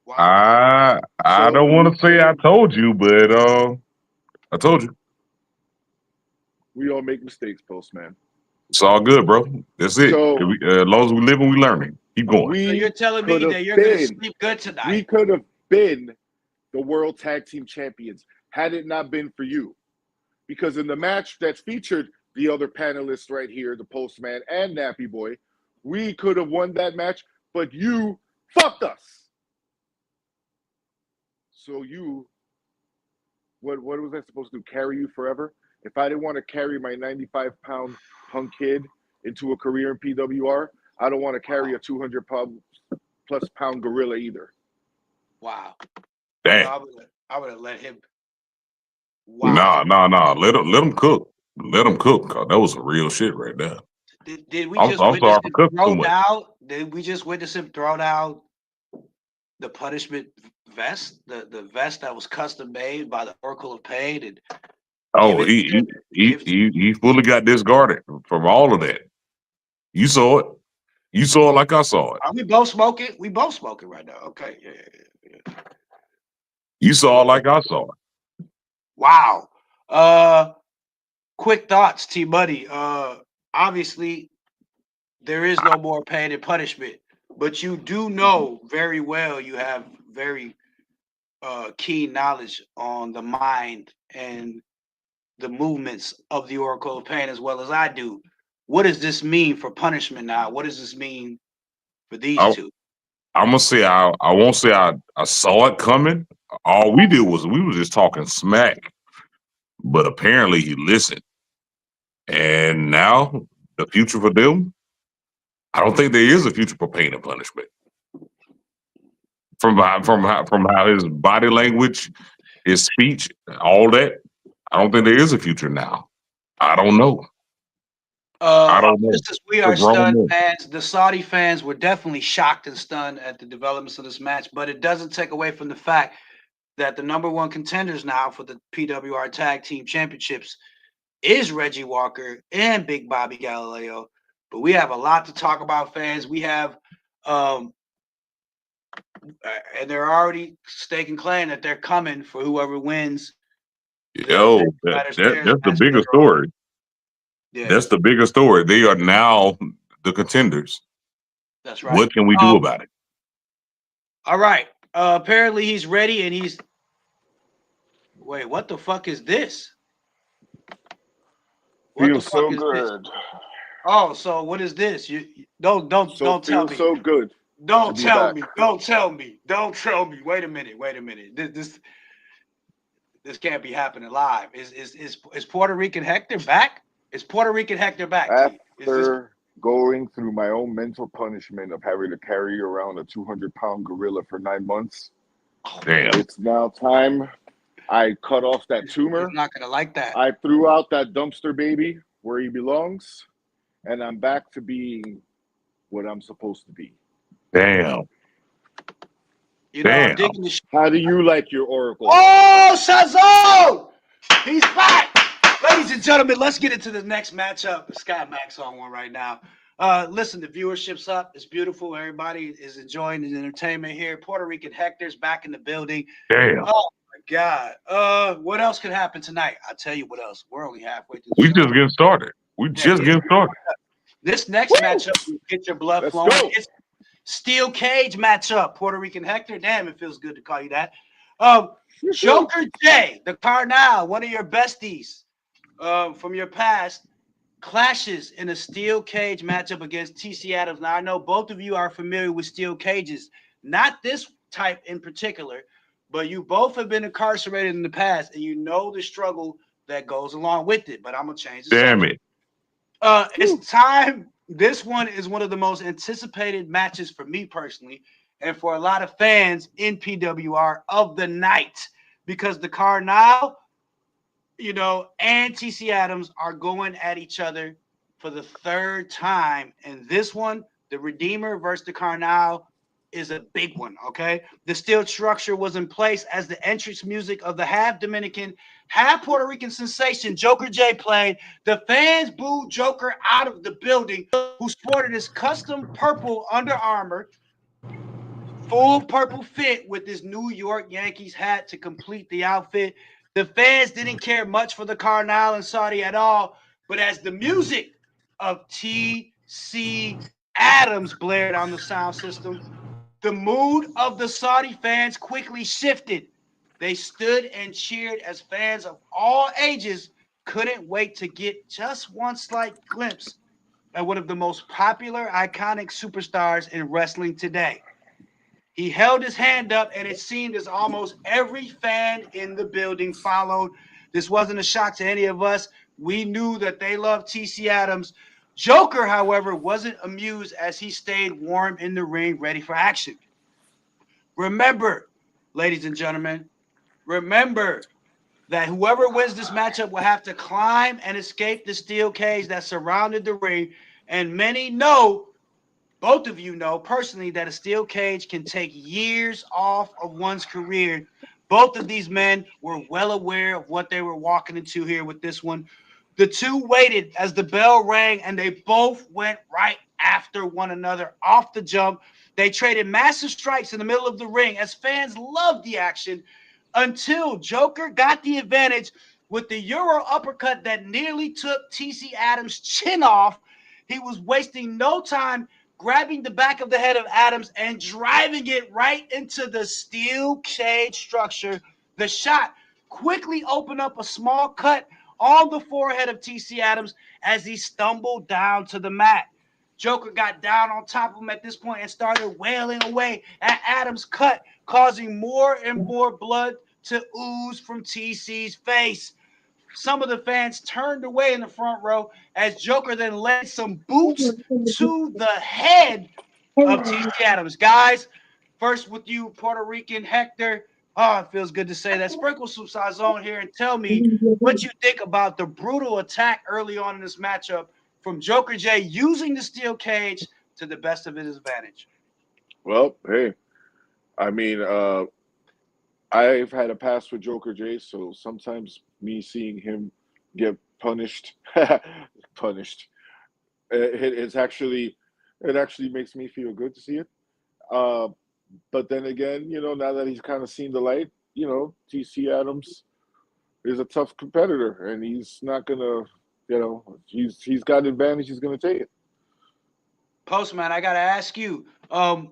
Wow. I don't want to say I told you, but I told you. We all make mistakes, Postman. It's all good, bro. That's it. So, as long as we live and we learning. Keep going. So you're telling me that you're going to sleep good tonight? We could have been the World Tag Team Champions had it not been for you. Because in the match that featured the other panelists right here, the Postman and Nappy Boy, we could have won that match, but you fucked us. So you, what was I supposed to do? Carry you forever? If I didn't want to carry my 95-pound punk kid into a career in PWR, I don't want to carry a 200-plus pound gorilla either. Wow. Damn. I would have let him. Wow. Nah. Let him cook. Let him cook. Cause that was some real shit right there. Did we just witness him throw down? Did we just witness him throw down the punishment vest, the vest that was custom made by the Oracle of Pain? And he fully got discarded from all of that. You saw it. You saw it like I saw it. Are we both smoking? We both smoking right now. Okay. Yeah. You saw it like I saw it. Wow. Quick thoughts, T Buddy. Obviously, there is no more pain and punishment, but you do know very well, you have very keen knowledge on the mind and the movements of the Oracle of Pain as well as I do. What does this mean for punishment now? What does this mean for these two? I'm gonna say I won't say I saw it coming. All we did was we were just talking smack, but apparently he listened. And now the future for them, I don't think there is a future for pain and punishment. From how his body language, his speech, all that, I don't think there is a future now. I don't know. I don't know. Just as we The are grown stunned men. fans, the Saudi fans were definitely shocked and stunned at the developments of this match, but it doesn't take away from the fact that the number one contenders now for the PWR Tag Team Championships is Reggie Walker and Big Bobby Galileo. But we have a lot to talk about, fans. We have, and they're already staking claim that they're coming for whoever wins the Yo, United Stairs that's the match bigger later on. story. Yeah, That's the bigger story. They are now the contenders. that's right. What can we do about it? All right. Apparently he's ready and he's. Wait, what the fuck is this? What the Feels fuck so is this? good. Oh, so what is this? You don't So tell feels me. so good to Don't be tell back. me. Don't tell me. Don't tell me. Wait a minute. Wait a minute. This can't be happening live. Is Puerto Rican Hector back? Is Puerto Rican Hector back, T? Is this After going through my own mental punishment of having to carry around a 200-pound gorilla for 9 months, Damn. it's now time. I cut off that tumor. He's not gonna like that. I threw out that dumpster baby where he belongs, and I'm back to being what I'm supposed to be. Damn. You know, I'm Damn. digging the How do you like your oracle? Oh, Shazam! He's back! Ladies and gentlemen, let's get into the next matchup. Scott Max on one right now. Listen, the viewership's up. It's beautiful. Everybody is enjoying the entertainment here. Puerto Rican Hector's back in the building. Damn. Oh my God. What else could happen tonight? I'll tell you what else. We're only halfway through the We show. just getting started. We just getting started. This next matchup will get your blood Let's flowing. go. It's steel cage matchup. Puerto Rican Hector. Damn, it feels good to call you that. Joker J, the Carnal, one of your besties from your past, clashes in a steel cage matchup against TC Adams. Now, I know both of you are familiar with steel cages, not this type in particular, but you both have been incarcerated in the past, and you know the struggle that goes along with it. But I'm going to change the Damn subject. it. It's time. This one is one of the most anticipated matches for me personally, and for a lot of fans in PWR of the night, because the Carnal, you know, and TC Adams are going at each other for the third time. And this one, the Redeemer versus the Carnal, is a big one, okay? The steel structure was in place as the entrance music of the half Dominican, half Puerto Rican sensation Joker J played. The fans booed Joker out of the building, who sported his custom purple Under Armour, full purple fit with his New York Yankees hat to complete the outfit. The fans didn't care much for the Carnal and Saudi at all, but as the music of T.C. Adams blared on the sound system, the mood of the Saudi fans quickly shifted. They stood and cheered as fans of all ages couldn't wait to get just one slight glimpse at one of the most popular, iconic superstars in wrestling today. He held his hand up, and it seemed as almost every fan in the building followed. This wasn't a shock to any of us. We knew that they loved TC Adams. Joker, however, wasn't amused as he stayed warm in the ring, ready for action. Remember, ladies and gentlemen, remember that whoever wins this matchup will have to climb and escape the steel cage that surrounded the ring. And many know, both of you know personally, that a steel cage can take years off of one's career. Both of these men were well aware of what they were walking into here with this one. The two waited as the bell rang, and they both went right after one another off the jump. They traded massive strikes in the middle of the ring as fans loved the action until Joker got the advantage with the Euro uppercut that nearly took TC Adams' chin off. He was wasting no time grabbing the back of the head of Adams and driving it right into the steel cage structure. The shot quickly opened up a small cut on the forehead of TC Adams as he stumbled down to the mat. Joker got down on top of him at this point and started wailing away at Adams' cut, causing more and more blood to ooze from TC's face. Some of the fans turned away in the front row as Joker then laid some boots to the head of TC Adams. Guys, first with you, Puerto Rican Hector. Oh, it feels good to say that. Sprinkle some Sazon here and tell me what you think about the brutal attack early on in this matchup from Joker J using the steel cage to the best of his advantage? Well, hey, I mean, I've had a past with Joker J, so sometimes me seeing him get punished, punished, it's actually, it actually makes me feel good to see it. Uh, but then again, now that he's kind of seen the light, TC Adams is a tough competitor, and he's not gonna, he's got an advantage. He's gonna take it. Postman, I gotta ask you.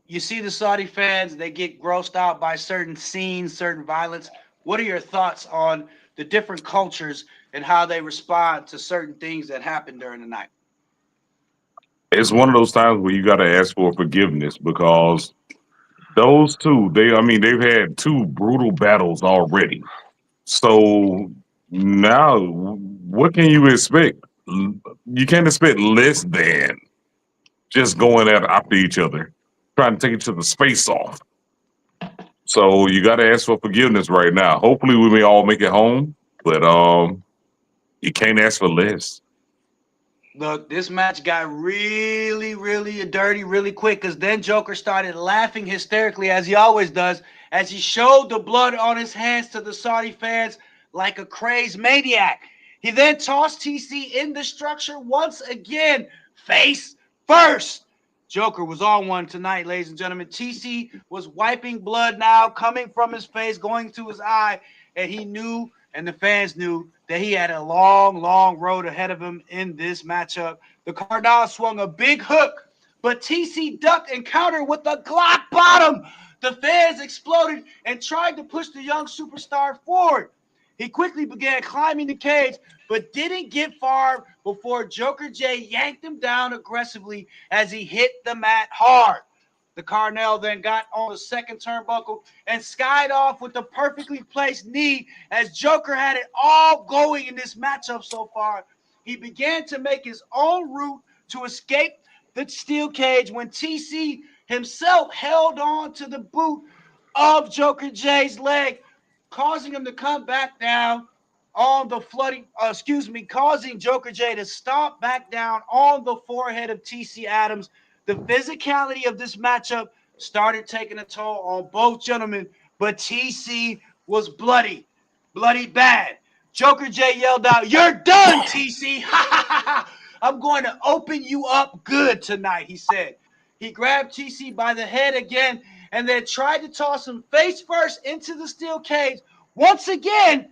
You see the Saudi fans; they get grossed out by certain scenes, certain violence. What are your thoughts on the different cultures and how they respond to certain things that happen during the night? It's one of those times where you got to ask for forgiveness because those two, I mean, they've had two brutal battles already. So now, what can you expect? You can't expect less than just going after each other, trying to take each other's space off. So you got to ask for forgiveness right now. Hopefully, we may all make it home, but you can't ask for less. Look, this match got really, really dirty really quick because then Joker started laughing hysterically as he always does as he showed the blood on his hands to the Saudi fans like a crazed maniac. He then tossed TC in the structure once again, face first. Joker was on one tonight, ladies and gentlemen. TC was wiping blood now coming from his face, going to his eye, and he knew, and the fans knew, that he had a long, long road ahead of him in this matchup. The Cardinal swung a big hook, but TC ducked and countered with a Glock bottom. The fans exploded and tried to push the young superstar forward. He quickly began climbing the cage, but didn't get far before Joker J yanked him down aggressively as he hit the mat hard. The Cardinal then got on the second turnbuckle and skied off with the perfectly placed knee as Joker had it all going in this matchup so far. He began to make his own route to escape the steel cage when TC himself held on to the boot of Joker J's leg, causing him to come back down on the causing Joker J to stomp back down on the forehead of TC Adams. The physicality of this matchup started taking a toll on both gentlemen, but TC was bloody bad. Joker J yelled out, "You're done, TC! I'm going to open you up good tonight," he said. He grabbed TC by the head again and then tried to toss him face first into the steel cage once again,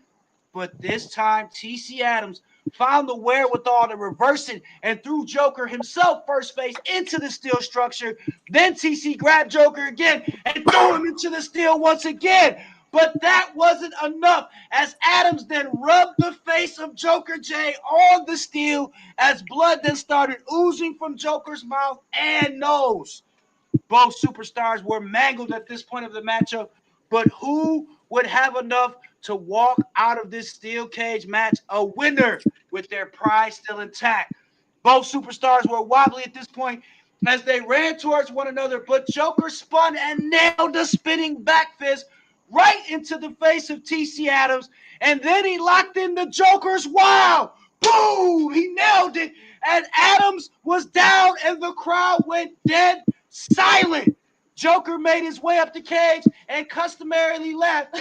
but this time TC Adams found the wherewithal to reverse it and threw Joker himself first face into the steel structure. Then TC grabbed Joker again and threw him into the steel once again. But that wasn't enough as Adams then rubbed the face of Joker J on the steel as blood then started oozing from Joker's mouth and nose. Both superstars were mangled at this point of the matchup, but who would have enough to walk out of this steel cage match a winner with their pride still intact? Both superstars were wobbly at this point as they ran towards one another, but Joker spun and nailed a spinning back fist right into the face of TC Adams, and then he locked in the Joker's wow. Boom! He nailed it, and Adams was down, and the crowd went dead silent. Joker made his way up the cage and customarily left.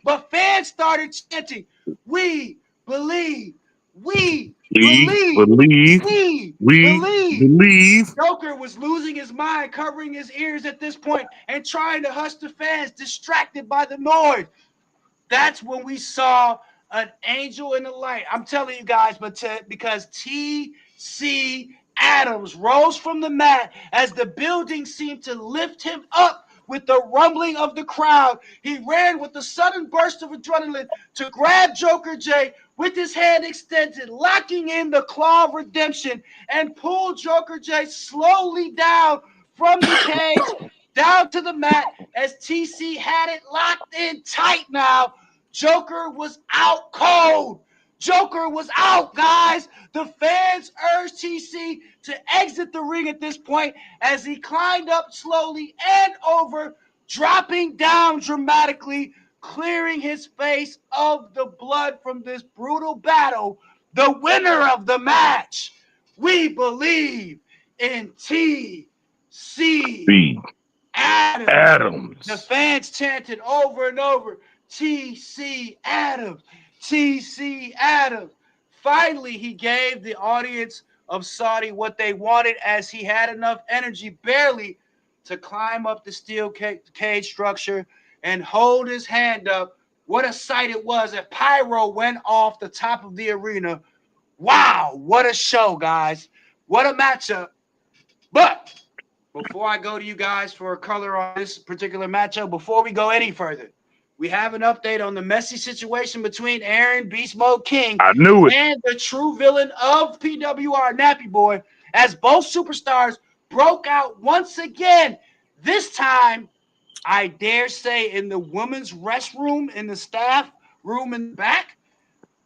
But fans started chanting, "We believe, we believe, we believe." Believe. Joker was losing his mind, covering his ears at this point and trying to hush the fans, distracted by the noise. That's when we saw an angel in the light. I'm telling you guys, because TC Adams rose from the mat as the building seemed to lift him up with the rumbling of the crowd. He ran with a sudden burst of adrenaline to grab Joker J with his hand extended, locking in the claw of redemption, and pulled Joker J slowly down from the cage down to the mat as TC had it locked in tight now. Joker was out cold. Joker was out, guys. The fans urged TC to exit the ring at this point as he climbed up slowly and over, dropping down dramatically, clearing his face of the blood from this brutal battle. The winner of the match, We believe in T.C. B. Adams. The Adams. fans chanted over and over, T.C. Adams, T.C. Adams. Finally, he gave the audience of Saudi what they wanted, as he had enough energy barely to climb up the steel cage structure and hold his hand up. What a sight it was. A pyro went off the top of the arena. Wow, what a show, guys. What a matchup. But before I go to you guys for a color on this particular matchup, before we go any further, we have an update on the messy situation between Aaron Beast Mode King I knew it. and the true villain of PWR, Nappy Boy, as both superstars broke out once again. This time, I dare say, in the women's restroom in the staff room in the back.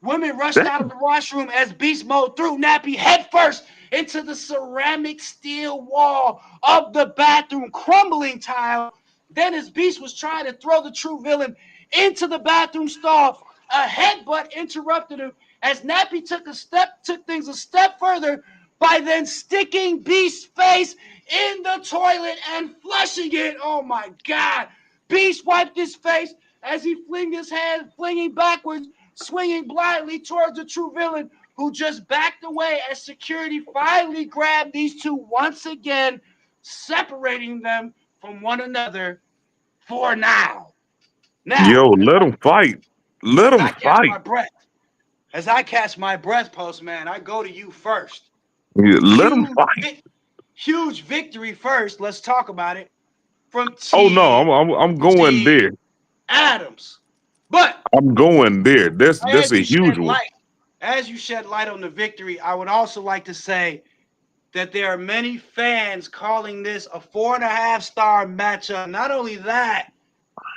Women rushed out of the washroom as Beast Mode threw Nappy headfirst into the ceramic steel wall of the bathroom, crumbling tile. Then, as Beast was trying to throw the true villain into the bathroom stall, a headbutt interrupted him as Nappy took things a step further by then sticking Beast's face in the toilet and flushing it. Oh my God! Beast wiped his face as he flinged his hand, flinging backwards, swinging blindly towards the true villain, who just backed away as security finally grabbed these two once again, separating them from one another for now. Yo, let them fight. Let them fight. As I catch my breath, Postman, I go to you first. Yeah, let them fight. Huge victory first. Let's talk about it. From Oh no, I'm going there. Adams. But I'm going there. That's a huge one. As you shed light on the victory, I would also like to say that there are many fans calling this a 4.5-star matchup. Not only that,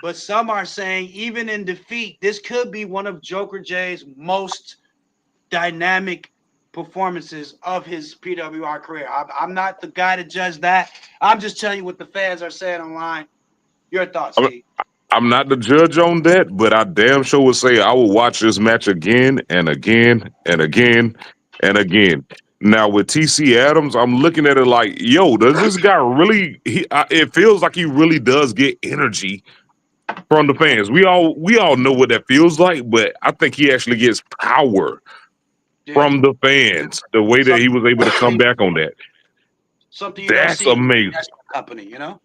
but some are saying even in defeat, this could be one of Joker J's most dynamic performances of his PWR career. I'm not the guy to judge that. I'm just telling you what the fans are saying online. Your thoughts, Steve? I'm not the judge on that, but I damn sure would say I will watch this match again and again and again and again. Now with TC Adams, I'm looking at it like, yo, does this guy really? It feels like he really does get energy from the fans. We all know what that feels like, but I think he actually gets power from the fans. The way that he was able to come back on that, something you that's don't see amazing. in the company, you know.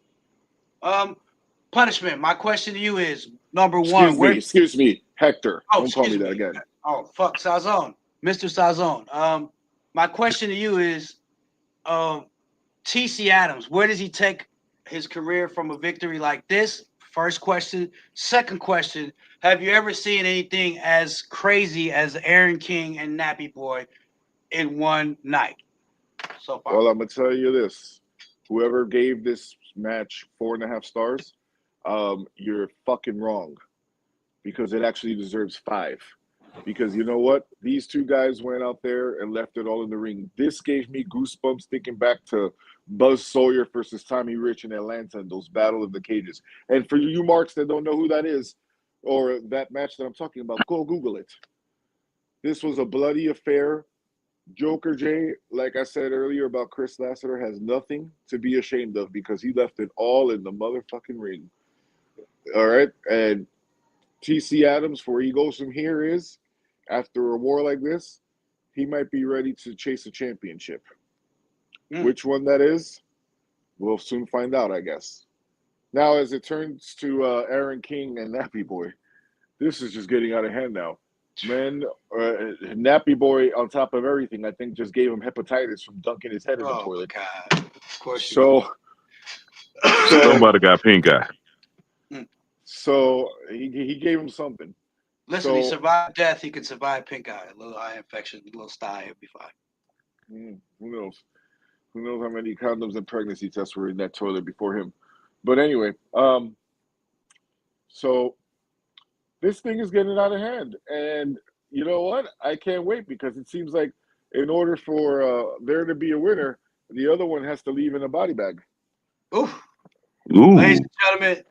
Punishment. My question to you is number one. Excuse me, Hector. Don't call me that again. Oh fuck, Sazon, Mr. Sazon. My question to you is, TC Adams. Where does he take his career from a victory like this? First question. Second question: have you ever seen anything as crazy as Aaron King and Nappy Boy in one night so far? Well, I'm gonna tell you this: whoever gave this match 4.5 stars, you're fucking wrong, because it actually deserves 5. Because you know what? These two guys went out there and left it all in the ring. This gave me goosebumps thinking back to Buzz Sawyer versus Tommy Rich in Atlanta and those Battle of the Cages. And for you marks that don't know who that is, or that match that I'm talking about, go Google it. This was a bloody affair. Joker J, like I said earlier about Chris Lasseter, has nothing to be ashamed of because he left it all in the motherfucking ring. All right? And TC Adams, where he goes from here is, after a war like this, he might be ready to chase a championship. Which one that is, we'll soon find out, I guess. Now, as it turns to Aaron King and Nappy Boy, this is just getting out of hand now. Man, Nappy Boy, on top of everything, I think just gave him hepatitis from dunking his head in the toilet. God. Of course. So somebody got pink eye. So he gave him something. Listen, he survived death. He could survive pink eye, a little eye infection, a little sty. He'll be fine. Who knows? Who knows how many condoms and pregnancy tests were in that toilet before him? But anyway, so this thing is getting out of hand, and you know what? I can't wait, because it seems like in order for there to be a winner, the other one has to leave in a body bag. Ooh. Ooh. Ladies and gentlemen,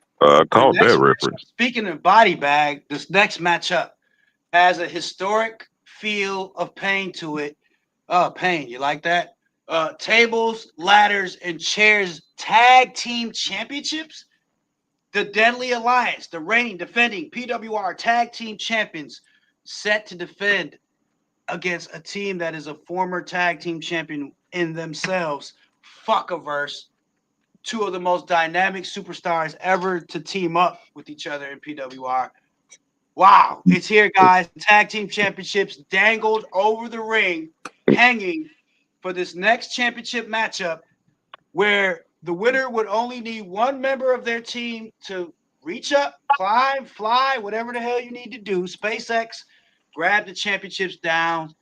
caught that reference. Speaking of body bag, this next matchup has a historic feel of pain to it. Pain, you like that? Tables, ladders, and chairs tag team championships. The Deadly Alliance, the reigning, defending PWR tag team champions, set to defend against a team that is a former tag team champion in themselves. Fuckaverse. Two of the most dynamic superstars ever to team up with each other in PWR. Wow, it's here, guys. Tag team championships dangled over the ring, hanging for this next championship matchup where the winner would only need one member of their team to reach up, climb, fly, whatever the hell you need to do. SpaceX, grab the championships down.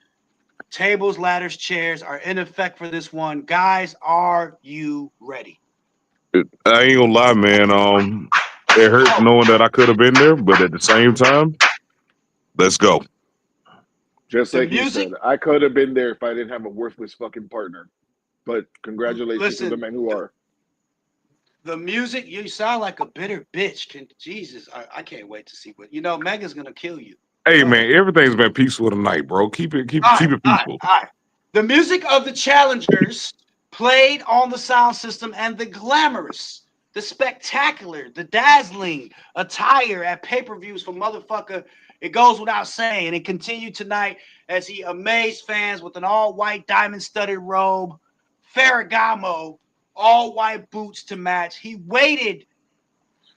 Tables, ladders, chairs are in effect for this one. Guys, are you ready? I ain't gonna lie, man. It hurts knowing that I could have been there, but at the same time, let's go. Just The like you music- said, I could have been there if I didn't have a worthless fucking partner. But congratulations Listen, to the men who are. The music, you sound like a bitter bitch. Jesus, I can't wait to see what Mega's gonna kill you. Hey, man, everything's been peaceful tonight, bro. Keep it All peaceful. right. The music of the challengers played on the sound system, and the glamorous, the spectacular, the dazzling attire at pay-per-views for motherfucker. It goes without saying, and it continued tonight as he amazed fans with an all-white diamond-studded robe, Ferragamo, all-white boots to match. He waited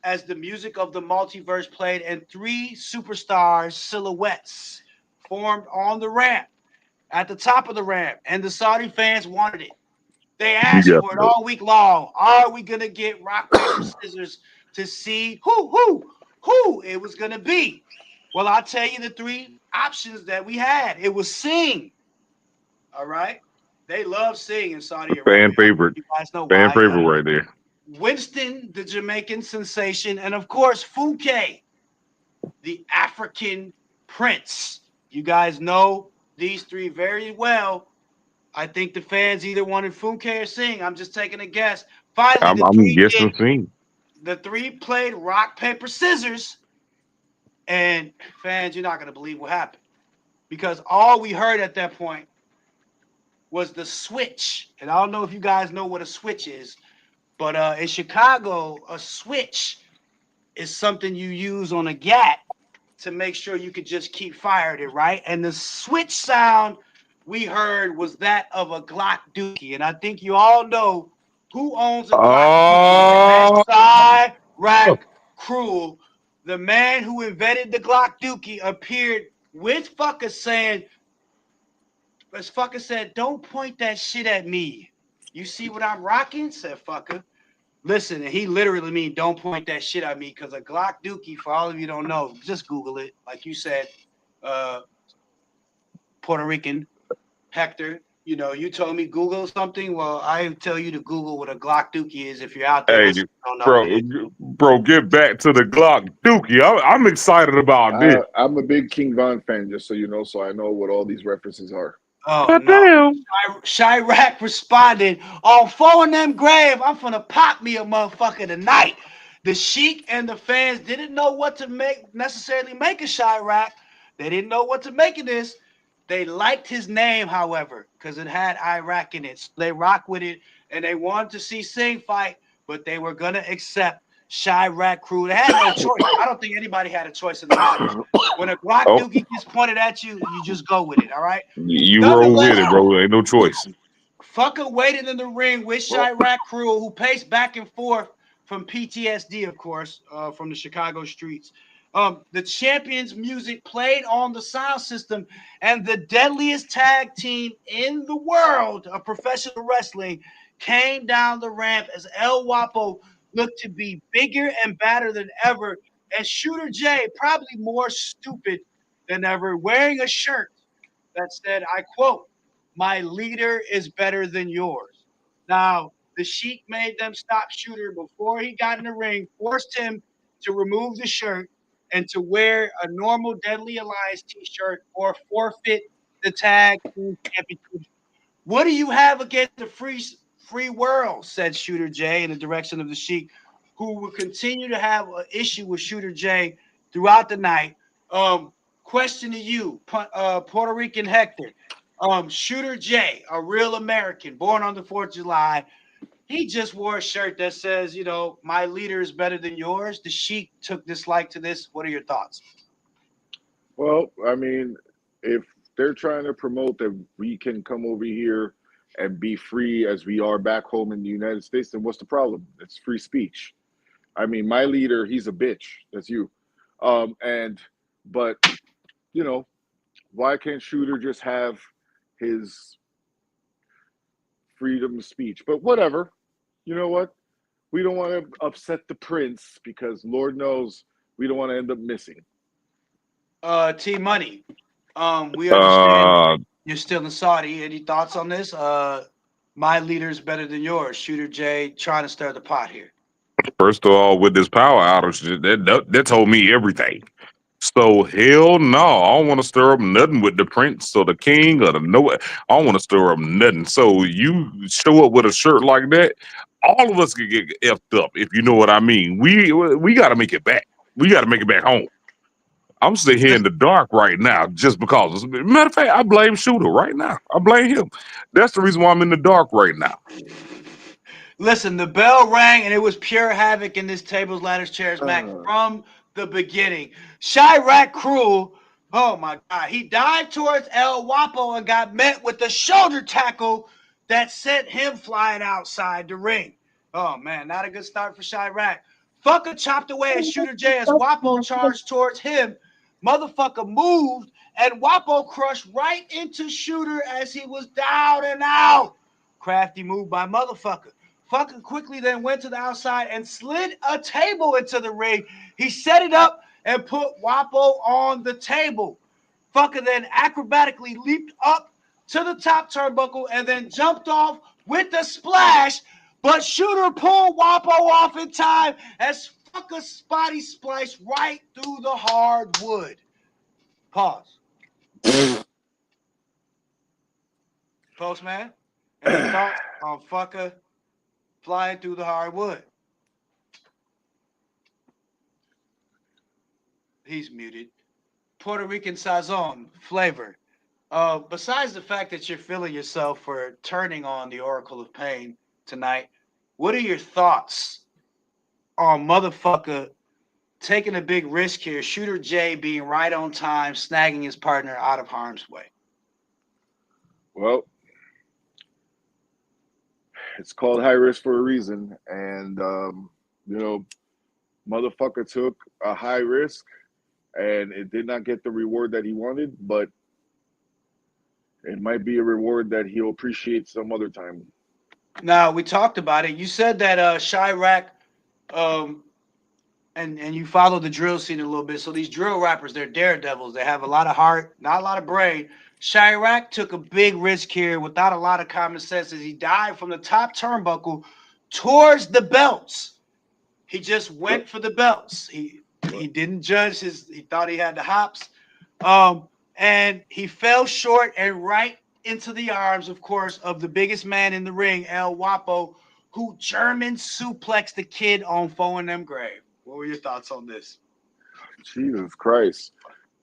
as the music of the multiverse played, and three superstars silhouettes formed on the ramp, at the top of the ramp, and the Saudi fans wanted it. They asked for it all week long. Are we gonna get rock, paper, scissors to see who it was gonna be? Well, I'll tell you the three options that we had. It was Sing. All right. They love Sing in Saudi Arabia. Fan favorite. You guys know Fan why. favorite right there. Winston, the Jamaican sensation, and of course, Funke, the African prince. You guys know these three very well. I think the fans either wanted Funke or Sing. I'm just taking a guess. Finally, I'm guessing Sing. The three played rock, paper, scissors. And fans, you're not going to believe what happened. Because all we heard at that point was the switch. And I don't know if you guys know what a switch is. But in Chicago, a switch is something you use on a gat to make sure you could just keep firing it, right? And the switch sound we heard was that of a Glock Dookie. And I think you all know who owns a Glock Dookie. Rack Cruel, the man who invented the Glock Dookie, appeared with fucker saying, as fucker said, don't point that shit at me. You see what I'm rocking? Said fucker. Listen, and he literally mean don't point that shit at me, because a Glock Dookie, for all of you don't know, just Google it. Like you said, Puerto Rican Hector, you told me Google something. Well, I tell you to Google what a Glock Dookie is if you're out there. Hey, bro, get back to the Glock Dookie. I'm excited about this. I'm a big King Von fan, just so you know, so I know what all these references are. Oh, no. Chirac responded, on phone them grave, I'm finna pop me a motherfucker tonight. The Sheik and the fans didn't know what to necessarily make of Chirac. They didn't know what to make of this. They liked his name, however, because it had Iraq in it. So they rock with it, and they wanted to see Sing fight, but they were going to accept Chirac Crew. They had no choice. I don't think anybody had a choice in the matter. When a Glock Dookie gets pointed at you, you just go with it, all right? You roll with it, bro. Ain't no choice. Fucker waited in the ring with Chirac Crew, who paced back and forth from PTSD, of course, from the Chicago streets. The champions' music played on the sound system, and the deadliest tag team in the world of professional wrestling came down the ramp as El Guapo looked to be bigger and badder than ever, and Shooter J, probably more stupid than ever, wearing a shirt that said, I quote, "My leader is better than yours." Now, the Sheik made them stop Shooter before he got in the ring, forced him to remove the shirt and to wear a normal Deadly Alliance t-shirt or forfeit the tag team championship. What do you have against the free world? Said Shooter J in the direction of the Sheik, who will continue to have an issue with Shooter J throughout the night. Question to you, Puerto Rican Hector. Shooter J, a real American, born on the 4th of July. He just wore a shirt that says, you know, my leader is better than yours. The Sheik took dislike to this. What are your thoughts? Well, I mean, if they're trying to promote that we can come over here and be free as we are back home in the United States, then what's the problem? It's free speech. I mean, my leader, he's a bitch. That's you. And but you know, why can't Shooter just have his freedom of speech? But whatever. You know what? We don't want to upset the prince because Lord knows we don't want to end up missing. T Money. We understand Uh, you're still in Saudi. Any thoughts on this? My leader is better than yours. Shooter J trying to stir the pot here. First of all, with this power outage, that told me everything. So hell no, I don't want to stir up nothing with the prince or the king or the no. I don't want to stir up nothing. So you show up with a shirt like that, all of us could get effed up if you know what I mean. We got to make it back. We got to make it back home. I'm sitting here in the dark right now just because. Matter of fact, I blame Shooter right now. I blame him. That's the reason why I'm in the dark right now. Listen, the bell rang and it was pure havoc in this tables, ladders, chairs match Uh, from the beginning. Chirac Cruel, oh my God, he dived towards El Wapo and got met with a shoulder tackle that sent him flying outside the ring. Oh man, not a good start for Chirac. Fucker chopped away at Shooter J as Wapo charged towards him. Motherfucker moved and Wapo crushed right into Shooter as he was down and out. Crafty move by motherfucker. Fucking quickly then went to the outside and slid a table into the ring. He set it up and put Wapo on the table. Fucker then acrobatically leaped up to the top turnbuckle and then jumped off with the splash. But Shooter pulled Wapo off in time as fucker spotty spliced right through the hardwood. Pause. Postman, any thoughts on fucker flying through the hardwood? He's muted. Puerto Rican Sazon flavor. Besides the fact that you're feeling yourself for turning on the Oracle of Pain tonight, what are your thoughts on motherfucker taking a big risk here? Shooter J being right on time, snagging his partner out of harm's way. well, it's called high risk for a reason, and you know, motherfucker took a high risk, and it did not get the reward that he wanted, but it might be a reward that he'll appreciate some other time. Now we talked about it. You said that Chirac, and you follow the drill scene a little bit. So these drill rappers, they're daredevils. They have a lot of heart, not a lot of brain. Chirac took a big risk here without a lot of common sense as he dived from the top turnbuckle towards the belts. He just went for the belts. He didn't judge his. He thought he had the hops, and he fell short and right into the arms, of course, of the biggest man in the ring, El Wapo, who German suplexed the kid on Foe and them grave. What were your thoughts on this? Jesus Christ,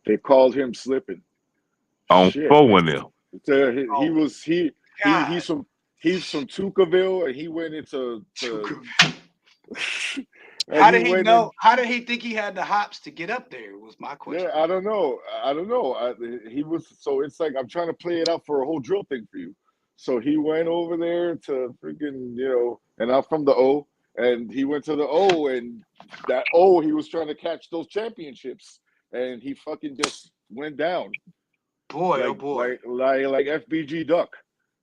they called him slipping. On Shit, phone them. he was God. he's from Tukaville, and he went into and How he did he went know? in. How did he think he had the hops to get up there? Was my question. Yeah, I don't know. He was so it's like I'm trying to play it out for a whole drill thing for you. So he went over there to freaking and I'm from the O, and he went to the O, and that O he was trying to catch those championships, and he fucking just went down Boy, oh like boy. like FBG Duck,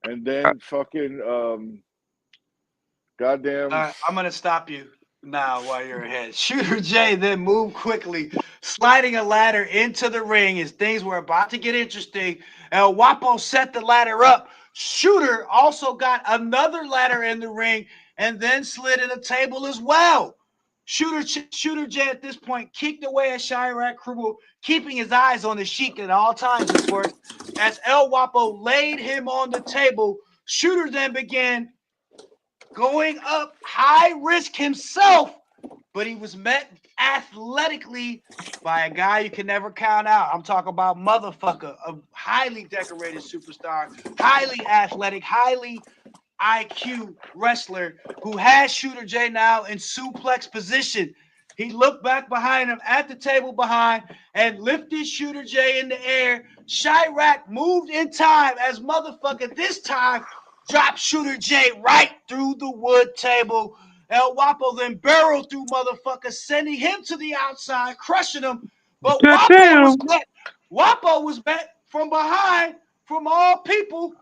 and then fucking goddamn. I'm gonna stop you now while you're ahead. Shooter J then moved quickly, sliding a ladder into the ring as things were about to get interesting. El Wapo set the ladder up. Shooter also got another ladder in the ring and then slid in a table as well. Shooter J at this point kicked away at Chirac Krubel, keeping his eyes on the Sheik at all times, of course. As El Wapo laid him on the table, Shooter then began going up high risk himself, but he was met athletically by a guy you can never count out. I'm talking about motherfucker, a highly decorated superstar, highly athletic, highly IQ wrestler who has Shooter J now in suplex position. He looked back behind him at the table behind and lifted Shooter J in the air. Chirac moved in time as motherfucker this time dropped Shooter J right through the wood table. El Wapo then barreled through motherfucker, sending him to the outside, crushing him. But Wapo was met from behind, from all people,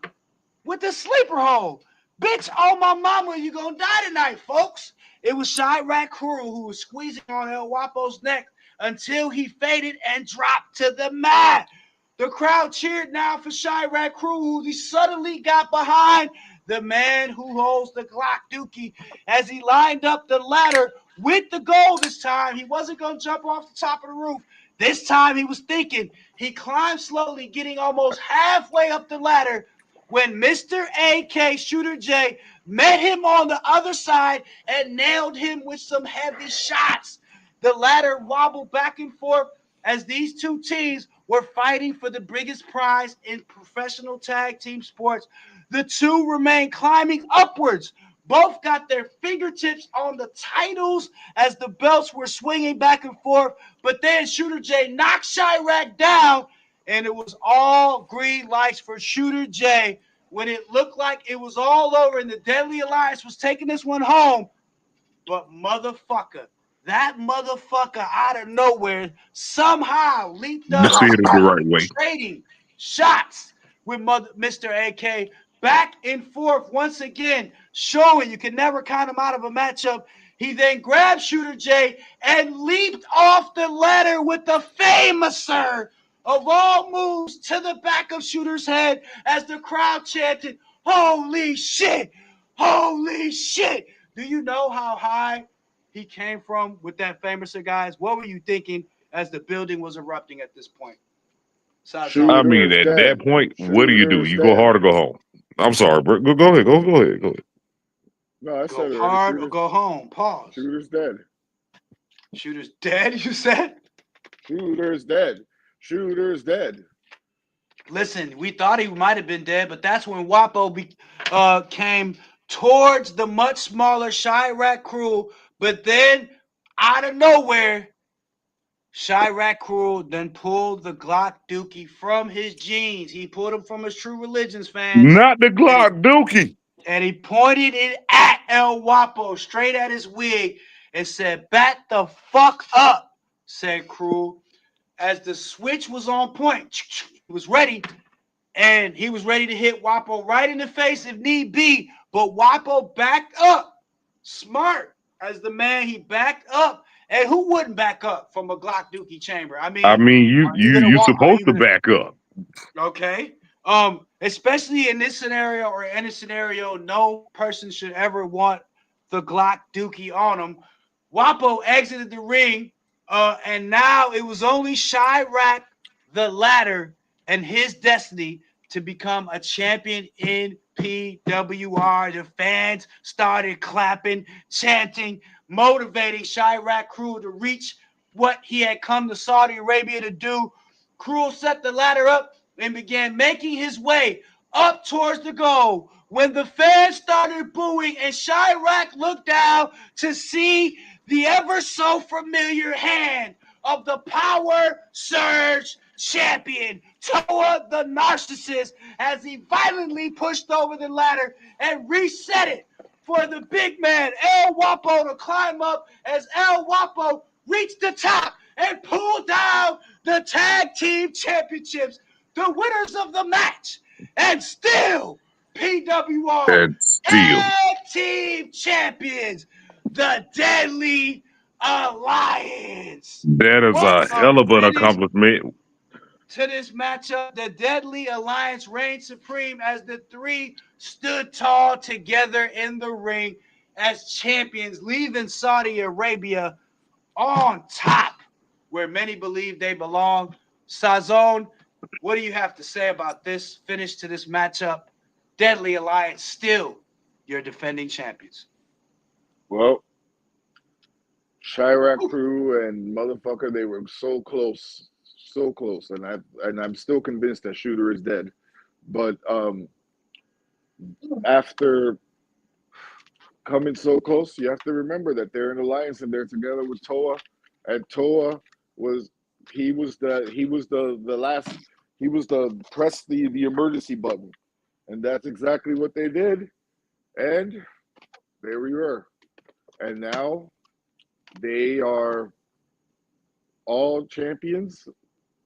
with the sleeper hold. Bitch, oh my mama, you gonna die tonight, folks. It was Chirac Crew who was squeezing on El Wapo's neck until he faded and dropped to the mat. The crowd cheered now for Chirac Crew, who he suddenly got behind the man who holds the Glock Dookie as he lined up the ladder with the goal this time. He wasn't going to jump off the top of the roof. This time he was thinking. He climbed slowly, getting almost halfway up the ladder when Mr. AK Shooter J met him on the other side and nailed him with some heavy shots. The ladder wobbled back and forth as these two teams were fighting for the biggest prize in professional tag team sports. The two remained climbing upwards. Both got their fingertips on the titles as the belts were swinging back and forth. But then Shooter J knocked Chirac down, and it was all green lights for Shooter J when it looked like it was all over and the Deadly Alliance was taking this one home. But motherfucker, that motherfucker out of nowhere somehow leaped You up, said it the right way. trading shots with Mr. AK back and forth once again, showing you can never count him out of a matchup. He then grabbed Shooter J and leaped off the ladder with the famouser of all moves to the back of Shooter's head as the crowd chanted, "Holy shit! Holy shit!" Do you know how high he came from with that famouser, guys? What were you thinking as the building was erupting at this point? I mean, at that point, what do? You go hard or go home. I'm sorry, bro. Go ahead. Go ahead. No, I said go hard or go home. Pause. Shooter's dead. Shooter's dead, you said? Shooter's dead. Shooter's dead. Listen, we thought he might have been dead, but that's when Wapo came towards the much smaller Chirac Crew. But then, out of nowhere, Chirac Crew then pulled the Glock Dookie from his jeans. He pulled him from his True Religions fans. Not the Glock Dookie. And he pointed it at El Wapo, straight at his wig, and said, "Back the fuck up," said Crew. As the switch was on point, he was ready, and he was ready to hit Wapo right in the face if need be. But Wapo backed up. Smart as the man, he backed up. And who wouldn't back up from a Glock Dookie chamber? I mean, you supposed to back up. Okay. Especially in this scenario or any scenario, no person should ever want the Glock Dookie on him. Wapo exited the ring, and now it was only Chirac, the ladder, and his destiny to become a champion in PWR. The fans started clapping, chanting, motivating Chirac Crew to reach what he had come to Saudi Arabia to do. Crew set the ladder up and began making his way up towards the goal when the fans started booing and Chirac looked down to see the ever so familiar hand of the Power Surge champion, Toa the Narcissist, as he violently pushed over the ladder and reset it for the big man El Wapo to climb up as El Wapo reached the top and pulled down the tag team championships, the winners of the match, and still PWR tag team champions, the Deadly Alliance. That is a hell of an accomplishment. To this matchup, the Deadly Alliance reigned supreme as the three stood tall together in the ring as champions, leaving Saudi Arabia on top, where many believe they belong. Sazon, what do you have to say about this finish to this matchup? Deadly Alliance still your defending champions. Well, Chirac crew and motherfucker, they were so close, and I'm still convinced that Shooter is dead. But after coming so close, you have to remember that they're in alliance and they're together with Toa, and Toa was the last, he was the press the emergency button, and that's exactly what they did, and there we were, and now they are all champions,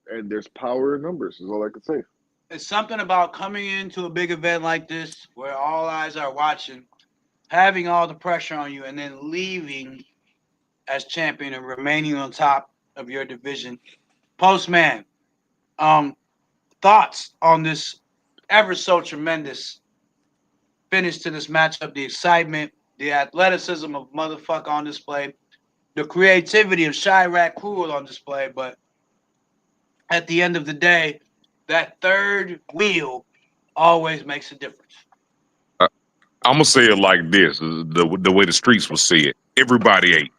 and there's power in numbers. Is all I can say. It's something about coming into a big event like this where all eyes are watching, having all the pressure on you, and then leaving as champion and remaining on top of your division. Postman, thoughts on this ever so tremendous finish to this matchup, the excitement, the athleticism of motherfucker on display, the creativity of Chirac Crew on display, but at the end of the day, that third wheel always makes a difference. I'm gonna say it like this: the way the streets will say it. Everybody ate.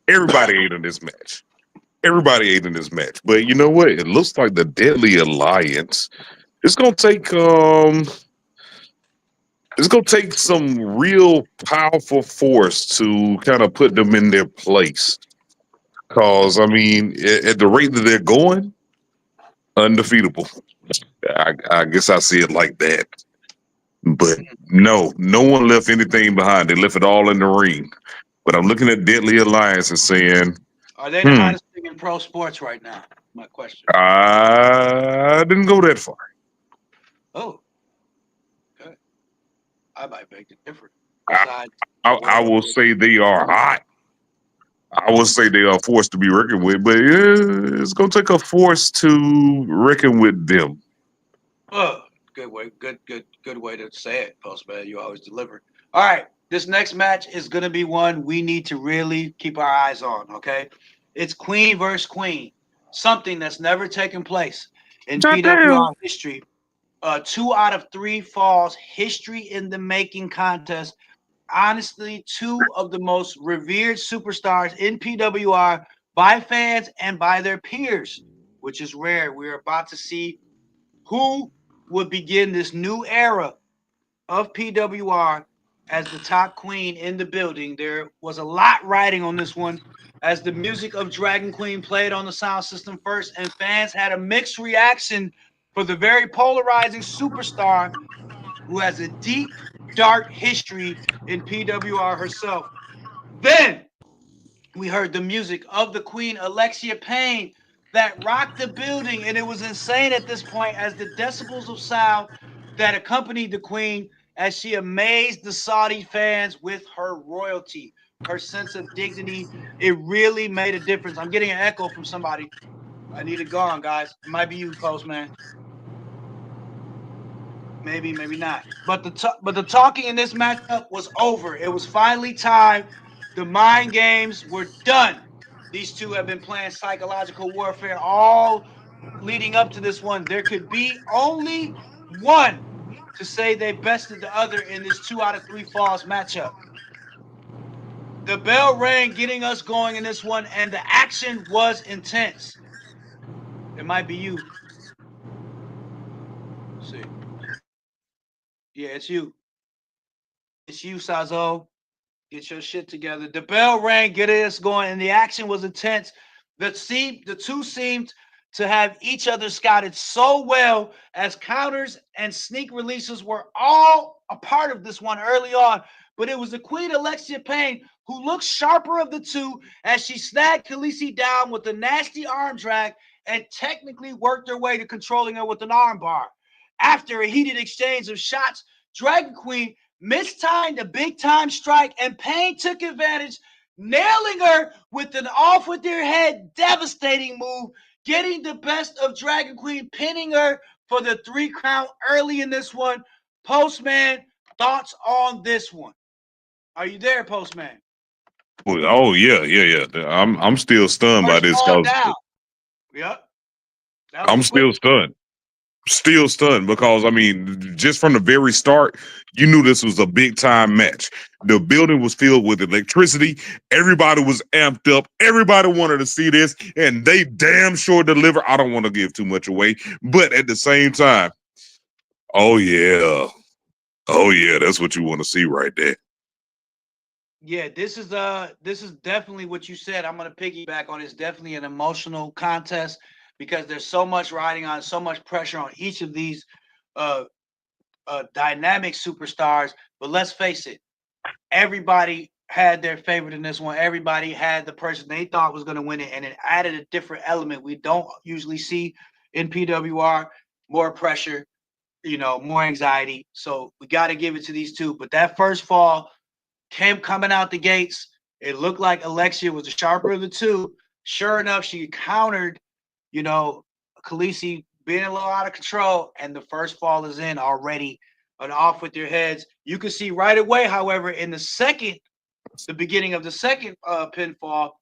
Everybody ate in this match. Everybody ate in this match. But you know what? It looks like the Deadly Alliance. It's gonna take It's gonna take some real powerful force to kind of put them in their place. Cause I mean, at the rate that they're going, undefeatable. I guess I see it like that. But no one left anything behind. They left it all in the ring. But I'm looking at Deadly Alliance and saying, Are they the hottest thing in pro sports right now? My question. I didn't go that far. Oh, okay. I might make it different. I will say they are hot. I will say they are a force to be reckoned with, but yeah, it's gonna take a force to reckon with them. Oh, good way to say it, Postman. You always deliver. All right, this next match is gonna be one we need to really keep our eyes on. Okay, it's Queen versus Queen, something that's never taken place in PWR history. 2 out of 3 falls, history in the making contest. Honestly, 2 of the most revered superstars in PWR by fans and by their peers, which is rare. We're about to see who would begin this new era of PWR as the top queen in the building. There was a lot riding on this one as the music of Dragon Queen played on the sound system first, and fans had a mixed reaction for the very polarizing superstar who has a deep, dark history in PWR herself. Then we heard the music of the Queen, Alexia Payne, that rocked the building, and it was insane at this point as the decibels of sound that accompanied the Queen as she amazed the Saudi fans with her royalty, her sense of dignity. It really made a difference. I'm getting an echo from somebody. I need it gone, guys. It might be you, Postman. Maybe, maybe not. But the talking in this matchup was over. It was finally time. The mind games were done. These two have been playing psychological warfare all leading up to this one. There could be only one to say they bested the other in this 2 out of 3 falls matchup. The bell rang, getting us going in this one, and the action was intense. It might be you. Let's see. Yeah, it's you. It's you, Sazo. Get your shit together. The bell rang, getting us going, and the action was intense. The two seemed to have each other scouted so well as counters and sneak releases were all a part of this one early on. But it was the Queen Alexia Payne who looked sharper of the two as she snagged Khaleesi down with a nasty arm drag and technically worked her way to controlling her with an arm bar. After a heated exchange of shots, Dragon Queen mistimed a big-time strike, and Payne took advantage, nailing her with an off-with-your-head devastating move, getting the best of Dragon Queen, pinning her for the 3 crown early in this one. Postman, thoughts on this one? Are you there, Postman? Oh yeah. I'm still stunned by this. Down. Yep. I'm still stunned. Still stunned because I mean, just from the very start, you knew this was a big time match. The building was filled with electricity. Everybody was amped up. Everybody wanted to see this, and they damn sure deliver. I don't want to give too much away, but at the same time, oh yeah, that's what you want to see right there. Yeah, this is definitely what you said. I'm gonna piggyback on. It's definitely an emotional contest because there's so much riding on, so much pressure on each of these uh dynamic superstars. But let's face it, everybody had their favorite in this one. Everybody had the person they thought was going to win it, and it added a different element we don't usually see in PWR. More pressure, more anxiety. So we got to give it to these two. But that first fall came coming out the gates. It looked like Alexia was the sharper of the two. Sure enough, she countered, you know, Khaleesi being a little out of control, and the first fall is in already and off with your heads. You can see right away, however, in the beginning of the second pinfall,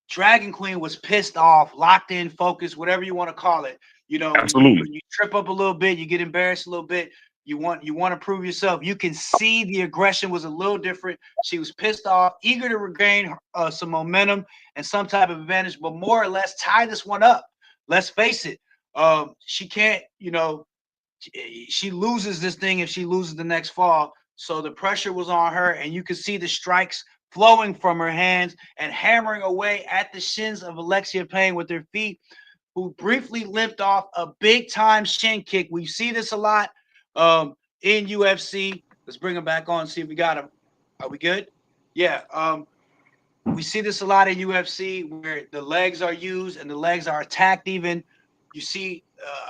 Dragon Queen was pissed off, locked in, focused, whatever you want to call it. Absolutely. When you trip up a little bit, you get embarrassed a little bit. You want to prove yourself. You can see the aggression was a little different. She was pissed off, eager to regain some momentum and some type of advantage, but more or less tie this one up. Let's face it. She can't, she loses this thing if she loses the next fall. So the pressure was on her, and you could see the strikes flowing from her hands and hammering away at the shins of Alexia Payne with her feet, who briefly limped off a big time shin kick. We see this a lot in UFC. Let's bring him back on, see if we got him. Are we good? Yeah. We see this a lot in UFC where the legs are used and the legs are attacked even. You see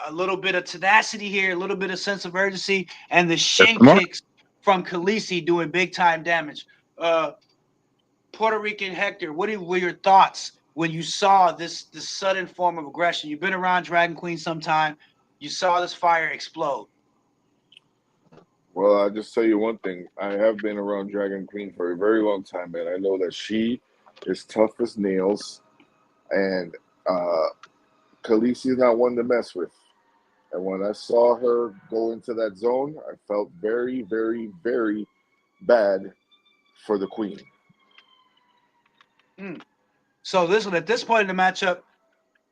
a little bit of tenacity here, a little bit of sense of urgency, and the shin kicks from Khaleesi doing big time damage. Puerto Rican Hector, what were your thoughts when you saw this sudden form of aggression? You've been around Dragon Queen sometime. You saw this fire explode. Well, I'll just tell you one thing. I have been around Dragon Queen for a very long time, and I know that she is tough as nails, and Khaleesi is not one to mess with. And when I saw her go into that zone, I felt very, very, very bad for the Queen. So at this point in the matchup,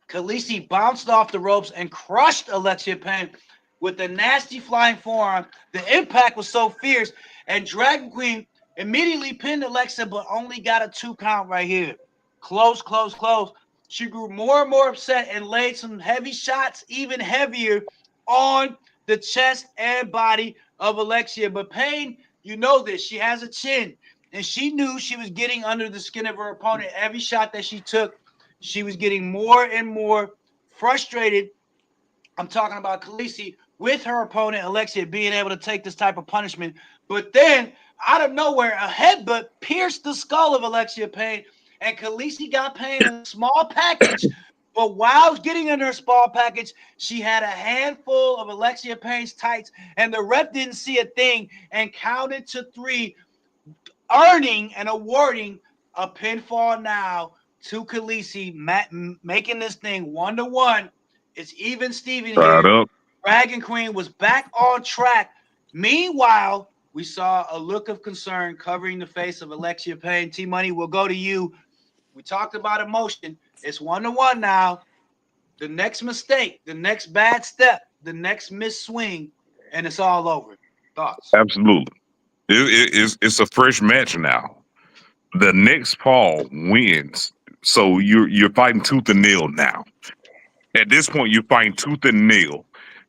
Khaleesi bounced off the ropes and crushed Alexia Payne with a nasty flying forearm. The impact was so fierce, and Dragon Queen immediately pinned Alexa, but only got a 2 count right here. Close, close, close. She grew more and more upset and laid some heavy shots, even heavier, on the chest and body of Alexia. But Payne, you know this, she has a chin, and she knew she was getting under the skin of her opponent. Every shot that she took, she was getting more and more frustrated. I'm talking about Khaleesi with her opponent, Alexia, being able to take this type of punishment. But then, out of nowhere, a headbutt pierced the skull of Alexia Payne, and Khaleesi got Payne in a small package. But while getting in her small package, she had a handful of Alexia Payne's tights, and the ref didn't see a thing and counted to 3, earning and awarding a pinfall now to Khaleesi, making this thing 1-1. It's even Steven here. Dragon Queen was back on track. Meanwhile, we saw a look of concern covering the face of Alexia Payne. T-Money, we'll go to you. We talked about emotion. It's 1-1 now. The next mistake, the next bad step, the next miss swing, and it's all over. Thoughts? Absolutely. It's a fresh match now. The next fall wins. So you're fighting tooth and nail now. At this point, you're fighting tooth and nail.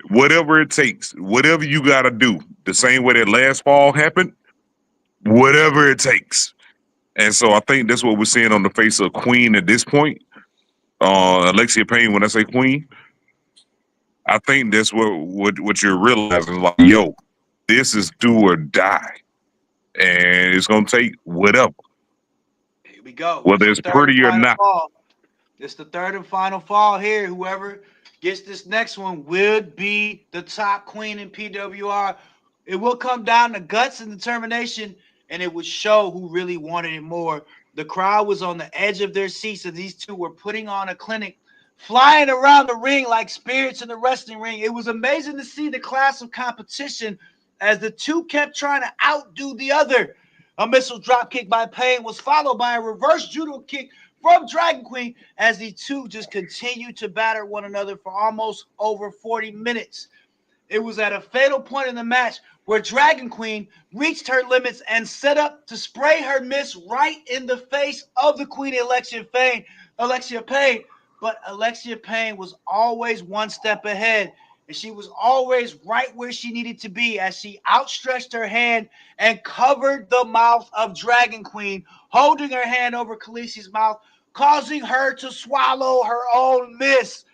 Whatever it takes, whatever you got to do, the same way that last fall happened, whatever it takes. And so I think that's what we're seeing on the face of Queen at this point. Alexia Payne, when I say Queen, I think that's what you're realizing. Like, yo, this is do or die. And it's going to take whatever. Here we go. Whether it's pretty or not. Fall. It's the third and final fall here. Whoever gets this next one would be the top queen in PWR. It will come down to guts and determination, and it would show who really wanted it more. The crowd was on the edge of their seats as these two were putting on a clinic flying around the ring like spirits in the wrestling ring. It was amazing to see the class of competition as the two kept trying to outdo the other. A missile dropkick by Payne was followed by a reverse judo kick from Dragon Queen as the two just continued to batter one another for almost over 40 minutes. It was at a fatal point in the match where Dragon Queen reached her limits and set up to spray her miss right in the face of the Queen Alexia Payne. But Alexia Payne was always one step ahead, and she was always right where she needed to be as she outstretched her hand and covered the mouth of Dragon Queen, holding her hand over Khaleesi's mouth, causing her to swallow her own miss.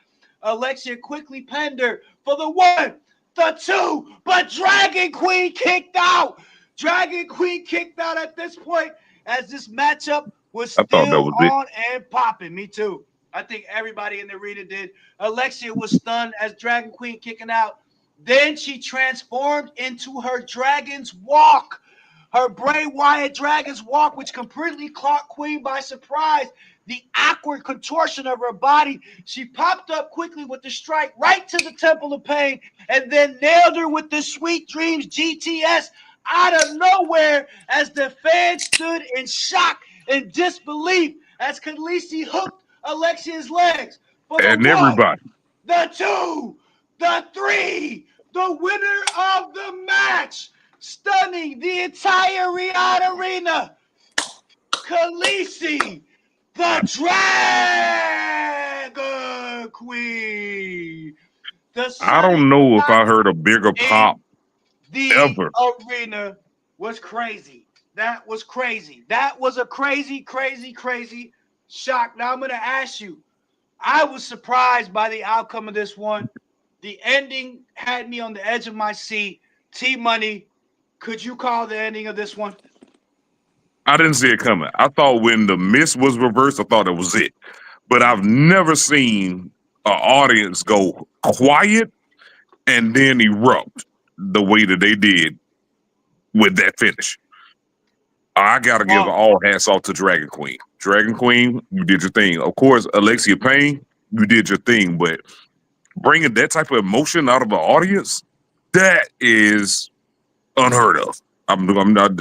Alexia quickly pinned her for the 1, the 2, but Dragon Queen kicked out. Dragon Queen kicked out at this point as this matchup was I thought that still was it. on and popping. Me too. I think everybody in the arena did. Alexia was stunned as Dragon Queen kicking out. Then she transformed into her Dragon's Walk. Her Bray Wyatt Dragon's Walk, which completely caught Queen by surprise. The awkward contortion of her body. She popped up quickly with the strike right to the Temple of Pain and then nailed her with the Sweet Dreams GTS out of nowhere as the fans stood in shock and disbelief as Khaleesi hooked Alexia's legs for the And 1, everybody. the 2, the 3, the winner of the match, stunning the entire arena, Khaleesi, the Dragon Queen. The I don't know if I heard a bigger in pop the ever. arena was crazy. That was crazy. That was a crazy, crazy, crazy shock. Now I'm going to ask you. I was surprised by the outcome of this one. The ending had me on the edge of my seat. T-Money, could you call the ending of this one? I didn't see it coming. I thought when the miss was reversed, I thought that was it. But I've never seen an audience go quiet and then erupt the way that they did with that finish. I got to give all hats off to Dragon Queen. Dragon Queen, you did your thing. Of course, Alexia Payne, you did your thing. But bringing that type of emotion out of the audience, that is unheard of. I'm not.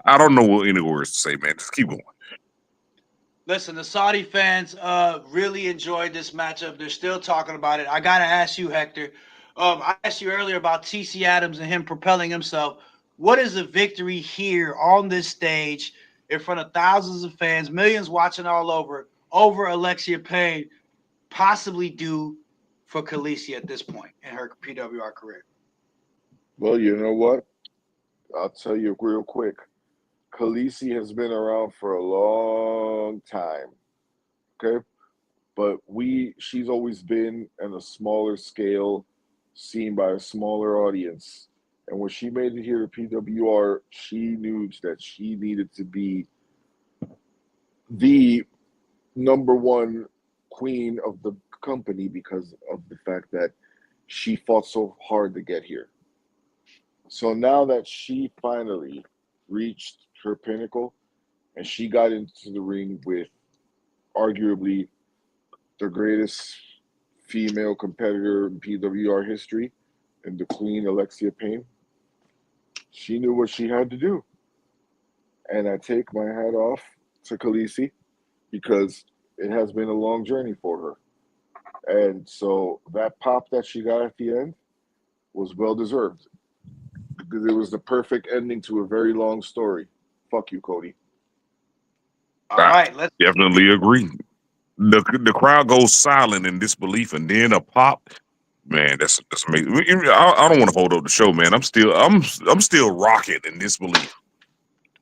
I don't know any words to say, man. Just keep going. Listen, the Saudi fans really enjoyed this matchup. They're still talking about it. I got to ask you, Hector. I asked you earlier about TC Adams and him propelling himself. What is a victory here on this stage in front of thousands of fans, millions watching all over Alexia Payne, possibly do for Khaleesi at this point in her PWR career? Well, you know what? I'll tell you real quick. Khaleesi has been around for a long time, okay? But she's always been in a smaller scale, seen by a smaller audience. And when she made it here to PWR, she knew that she needed to be the #1 queen of the company because of the fact that she fought so hard to get here. So now that she finally reached her pinnacle and she got into the ring with arguably the greatest female competitor in PWR history and the Queen Alexia Payne, she knew what she had to do. And I take my hat off to Khaleesi because it has been a long journey for her. And so that pop that she got at the end was well deserved because it was the perfect ending to a very long story. Fuck you, Cody. All right, let's definitely agree. The crowd goes silent in disbelief, and then a pop. Man, that's amazing. I don't want to hold up the show, man. I'm still rocking in disbelief.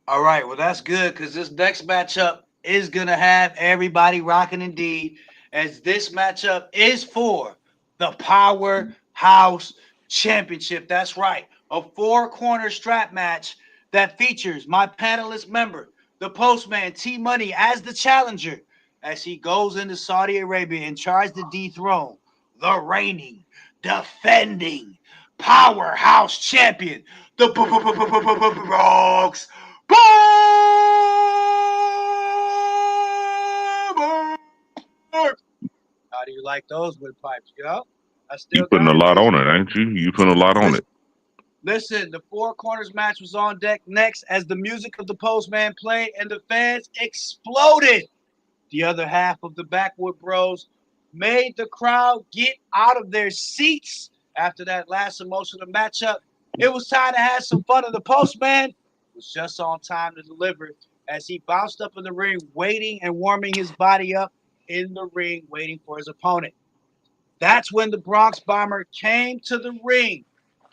All right, well, that's good because this next matchup is going to have everybody rocking indeed, as this matchup is for the Powerhouse Championship. That's right, a 4-corner strap match that features my panelist member, the Postman T-Money, as the challenger, as he goes into Saudi Arabia and tries to dethrone the reigning, defending Powerhouse Champion, the Bronx do you like those windpipes? I You still putting got a it, lot man. on it, ain't you? You putting a lot on it. Listen, the Four Corners match was on deck next as the music of the Postman played and the fans exploded. The other half of the Backwood Bros made the crowd get out of their seats after that last emotional matchup. It was time to have some fun, and the Postman was just on time to deliver as he bounced up in the ring, waiting and warming his body up in the ring, waiting for his opponent. That's when the Bronx Bomber came to the ring,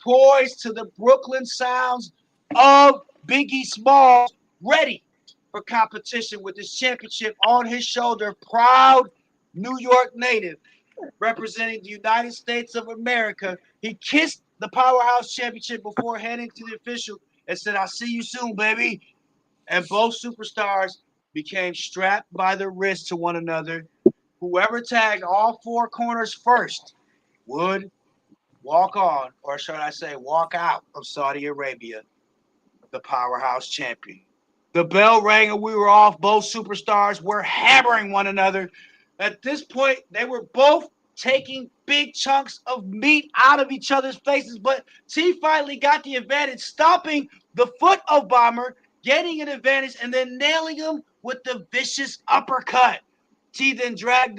poised to the Brooklyn sounds of Biggie Smalls, ready for competition with his championship on his shoulder. Proud New York native representing the United States of America. He kissed the Powerhouse Championship before heading to the official and said, "I'll see you soon, baby." And both superstars became strapped by the wrist to one another. Whoever tagged all four corners first would walk on, or should I say, walk out of Saudi Arabia, the Powerhouse Champion. The bell rang and we were off. Both superstars were hammering one another. At this point, they were both taking big chunks of meat out of each other's faces, but T finally got the advantage, stopping the foot of Bomber, getting an advantage, and then nailing him with the vicious uppercut. T then dragged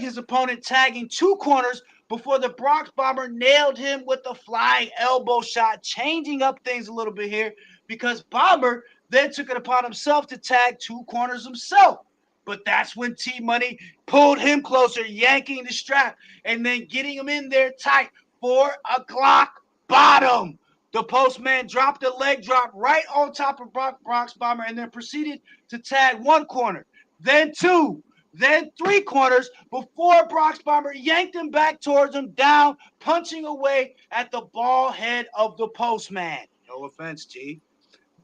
his opponent, tagging two corners before the Bronx Bomber nailed him with the flying elbow shot, changing up things a little bit here because Bomber then took it upon himself to tag two corners himself. But that's when T Money pulled him closer, yanking the strap and then getting him in there tight for a Glock bottom. The Postman dropped a leg drop right on top of Bronx Bomber and then proceeded to tag one corner, then two, then three corners before Bronx Bomber yanked him back towards him, down, punching away at the ball head of the Postman. No offense, T.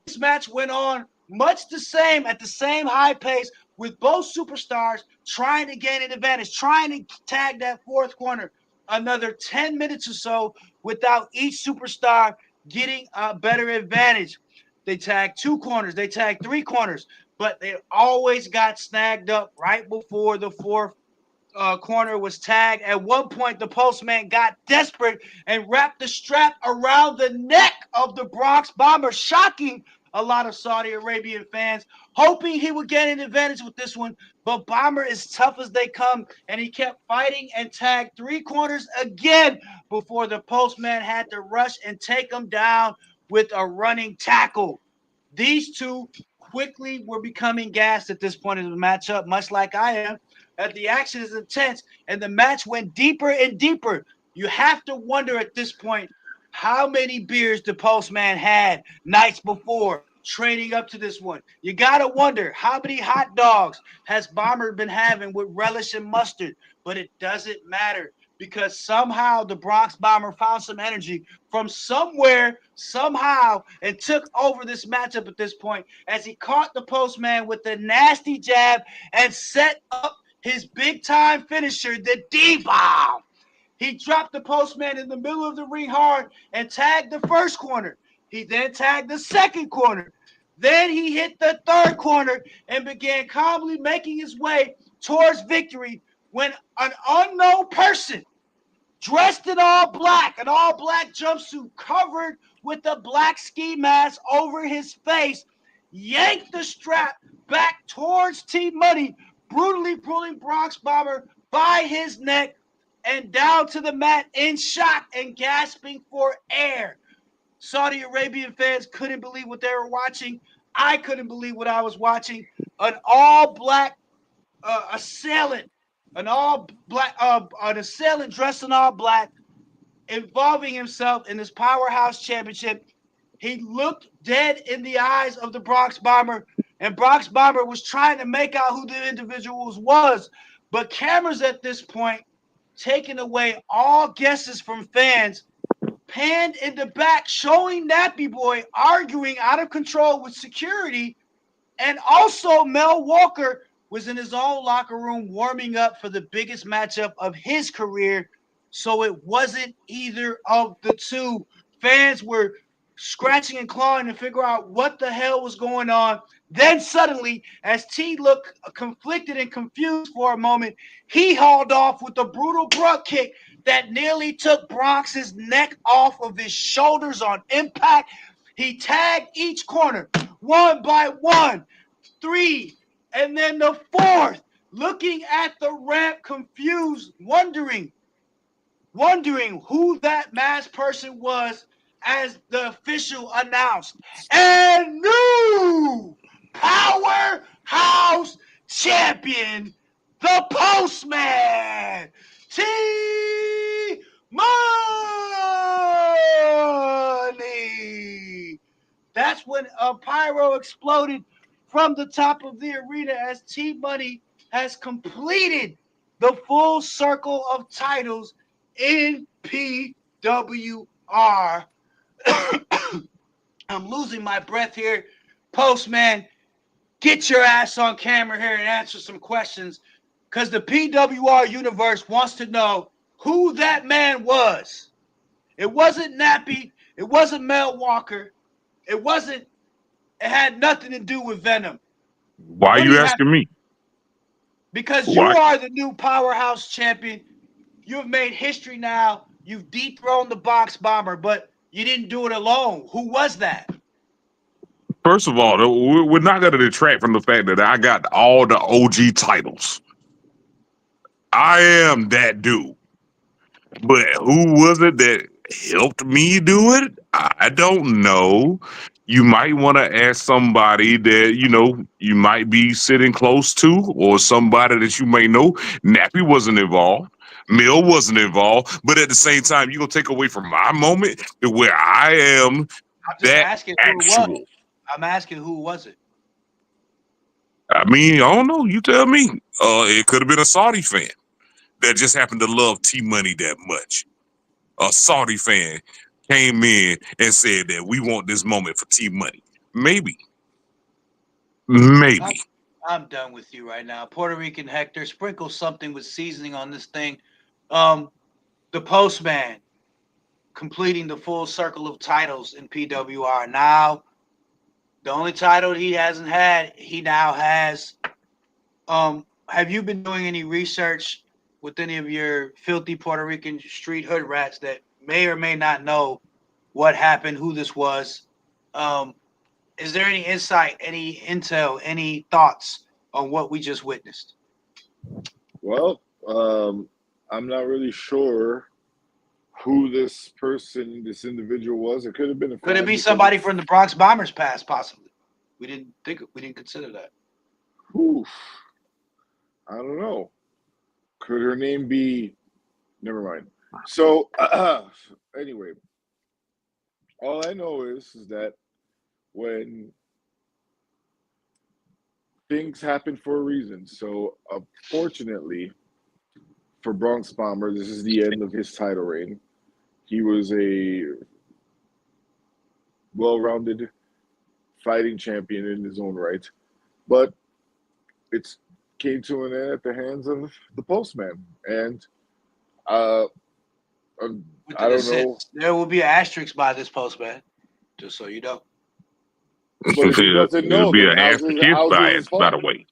This match went on much the same, at the same high pace, with both superstars trying to gain an advantage, trying to tag that fourth corner. Another 10 minutes or so without each superstar getting a better advantage. They tagged two corners, they tagged three corners, but they always got snagged up right before the fourth corner was tagged. At one point, the Postman got desperate and wrapped the strap around the neck of the Bronx Bomber, shocking a lot of Saudi Arabian fans, hoping he would get an advantage with this one. But Bomber is tough as they come, and he kept fighting and tagged three corners again before the Postman had to rush and take him down with a running tackle. These two quickly were becoming gassed at this point in the matchup, much like I am. The action is intense, and the match went deeper and deeper. You have to wonder at this point how many beers the Postman had nights before training up to this one. You got to wonder how many hot dogs has Bomber been having with relish and mustard, but it doesn't matter because somehow the Bronx Bomber found some energy from somewhere, somehow, and took over this matchup at this point as he caught the Postman with the nasty jab and set up his big-time finisher, the D-Bomb. He dropped the Postman in the middle of the ring hard and tagged the first corner. He then tagged the second corner. Then he hit the third corner and began calmly making his way towards victory when an unknown person dressed in all black, an all black jumpsuit covered with a black ski mask over his face, yanked the strap back towards T Money, brutally pulling Bronx Bomber by his neck and down to the mat in shock and gasping for air. Saudi Arabian fans couldn't believe what they were watching. I couldn't believe what I was watching. An all black assailant, an assailant dressed in all black, involving himself in this Powerhouse Championship. He looked dead in the eyes of the Bronx Bomber, and Bronx Bomber was trying to make out who the individuals was, but cameras at this point, taking away all guesses from fans, panned in the back, showing Nappy Boy arguing out of control with security, and also Mel Walker was in his own locker room warming up for the biggest matchup of his career. So it wasn't either of the two. Fans were scratching and clawing to figure out what the hell was going on. Then suddenly, as T looked conflicted and confused for a moment, he hauled off with a brutal brunt kick that nearly took Bronx's neck off of his shoulders on impact. He tagged each corner one by one, 3, and then the 4th, looking at the ramp confused, wondering who that masked person was as the official announced. And new powerhouse champion, the Postman, T Money. That's when a pyro exploded from the top of the arena as T Money has completed the full circle of titles in PWR. I'm losing my breath here. Postman, get your ass on camera here and answer some questions, because the PWR universe wants to know who that man was. It wasn't Nappy. It wasn't Mel Walker. It had nothing to do with Venom. Why are you asking me? Because you are the new powerhouse champion. You've made history now. You've dethroned the box bomber, but you didn't do it alone. Who was that? First of all, we're not going to detract from the fact that I got all the OG titles. I am that dude. But who was it that helped me do it? I don't know. You might want to ask somebody that, you might be sitting close to, or somebody that you may know. Nappy wasn't involved. Mill wasn't involved. But at the same time, you're going to take away from my moment to where I am I'm just that asking actual. Who was it. I'm asking who was it? I mean, I don't know. You tell me. It could have been a Saudi fan that just happened to love T-Money that much. A Saudi fan came in and said that we want this moment for T-Money. Maybe. I'm done with you right now. Puerto Rican Hector, sprinkle something with seasoning on this thing. The Postman completing the full circle of titles in PWR. Now, the only title he hasn't had, he now has. Have you been doing any research with any of your filthy Puerto Rican street hood rats that may or may not know what happened, who this was? Is there any insight, any intel, any thoughts on what we just witnessed? Well, I'm not really sure who this individual was. It could have been a. Could it be somebody from the Bronx Bombers past, possibly? We didn't consider that. Oof. I don't know. Could her name be? Never mind. So, anyway, all I know is that when things happen for a reason. So, fortunately for Bronx Bomber, this is the end of his title reign. He was a well-rounded fighting champion in his own right, but it's came to an end at the hands of the Postman. And I don't know. There will be an asterisk by this, Postman, just so you know. But if he doesn't know, it'll be an asterisk by it, by the way.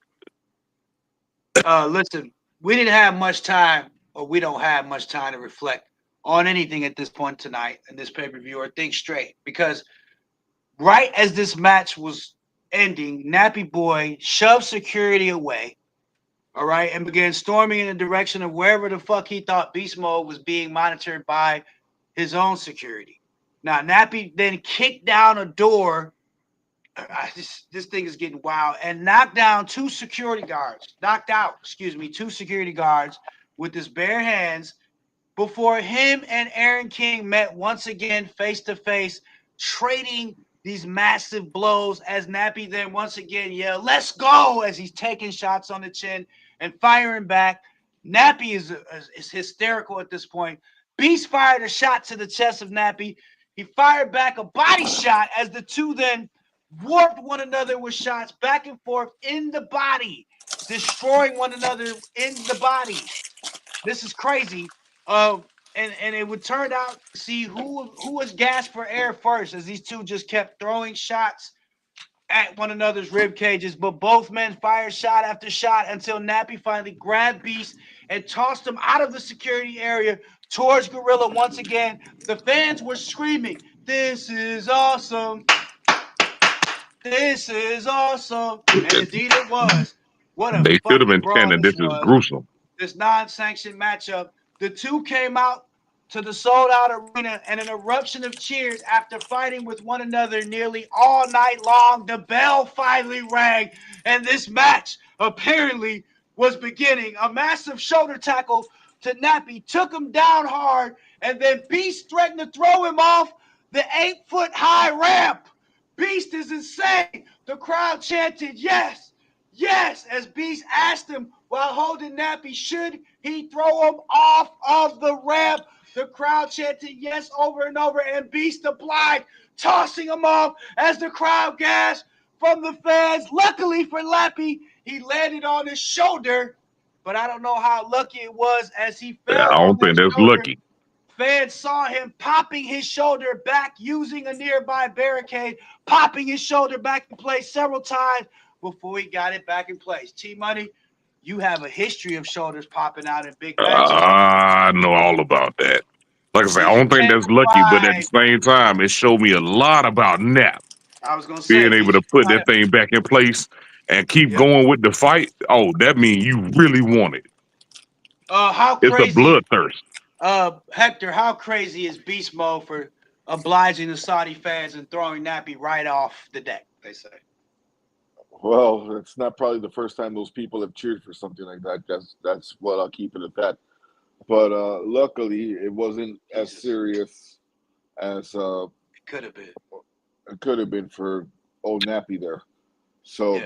Listen, we didn't have much time, or we don't have much time to reflect on anything at this point tonight in this pay-per-view, or think straight, because right as this match was ending, Nappy Boy shoved security away, all right, and began storming in the direction of wherever the fuck he thought Beast Mode was being monitored by his own security. Now, Nappy then kicked down a door. This thing is getting wild, and knocked out two security guards with his bare hands before him and Aaron King met once again face to face, trading these massive blows as Nappy then once again yelled, "Let's go," as he's taking shots on the chin and firing back. Nappy is hysterical at this point. Beast fired a shot to the chest of Nappy. He fired back a body shot as the two then warped one another with shots back and forth in the body, destroying one another in the body. This is crazy. And it would turn out to see who was gasped for air first, as these two just kept throwing shots at one another's rib cages, but both men fired shot after shot until Nappy finally grabbed Beast and tossed him out of the security area towards Gorilla once again. The fans were screaming, "This is awesome! This is awesome!" And indeed it was. What a They should have fucking been brawl chanting, this "This is was. gruesome." This non-sanctioned matchup. The two came out to the sold-out arena and an eruption of cheers after fighting with one another nearly all night long. The bell finally rang, and this match apparently was beginning. A massive shoulder tackle to Nappy took him down hard, and then Beast threatened to throw him off the 8-foot-high ramp. Beast is insane. The crowd chanted, "Yes, yes," as Beast asked him while holding Nappy, should he throw him off of the ramp. The crowd chanted yes over and over, and Beast applied, tossing him off as the crowd gasped from the fans. Luckily for Lappy, he landed on his shoulder, but I don't know how lucky it was as he fell I on don't that think that's shoulder. lucky. Fans saw him popping his shoulder back using a nearby barricade, popping his shoulder back in place several times before he got it back in place. T-Money, you have a history of shoulders popping out in big matches. I know all about that. Like I say, I He's a don't think that's lucky, but at the 10-5. same time, it showed me a lot about Nap I was gonna being say able he's to put kind that of, thing back in place and keep yep. going with the fight. Oh, that means you really want it. How It's a crazy, bloodthirst. Hector? How crazy is Beast Mode for obliging the Saudi fans and throwing Nappy right off the deck? They say. Well, it's not probably the first time those people have cheered for something like that. That's what I'll keep it at that. But luckily, it wasn't as Jesus. serious as It could have been. it could have been for old Nappy there. So Yeah.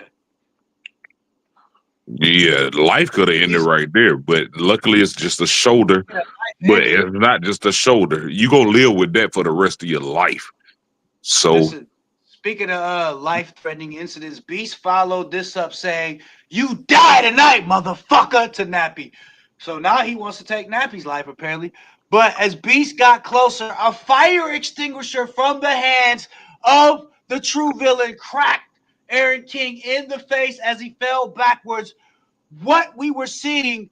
Yeah, life could have ended He's right there, but luckily it's just a shoulder. But ended. it's not just a shoulder. You gonna live with that for the rest of your life. So Listen, speaking of life-threatening incidents, Beast followed this up saying, "You die tonight, motherfucker," to Nappy. So now he wants to take Nappy's life, apparently. But as Beast got closer, a fire extinguisher from the hands of the true villain cracked Aaron King in the face as he fell backwards. What we were seeing,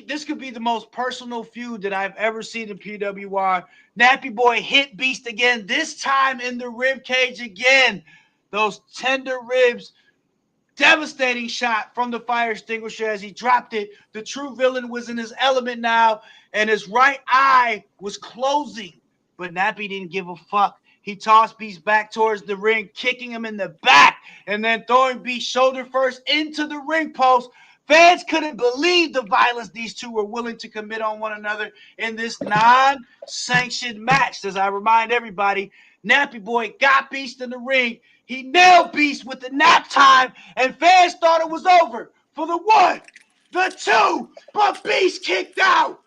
this could be the most personal feud that I've ever seen in PWR. Nappy Boy hit Beast again, this time in the rib cage again. Those tender ribs. Devastating shot from the fire extinguisher as he dropped it. The true villain was in his element now, and his right eye was closing. But Nappy didn't give a fuck. He tossed Beast back towards the ring, kicking him in the back, and then throwing Beast shoulder first into the ring post. Fans couldn't believe the violence these two were willing to commit on one another in this non-sanctioned match. As I remind everybody, Nappy Boy got Beast in the ring. He nailed Beast with the nap time, and fans thought it was over for the one, the two, but Beast kicked out.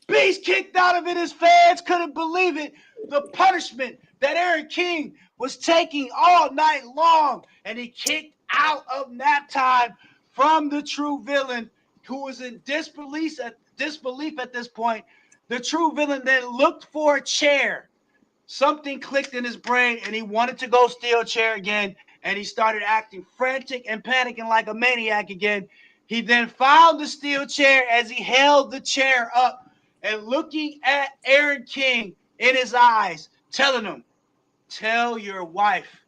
Beast kicked out of it as fans couldn't believe it. The punishment that Aaron King was taking all night long, and he kicked out of nap time from the true villain, who was in disbelief at this point. The true villain then looked for a chair. Something clicked in his brain, and he wanted to go steal a chair again, and he started acting frantic and panicking like a maniac again. He then found the steel chair as he held the chair up and looking at Aaron King in his eyes, telling him, "Tell your wife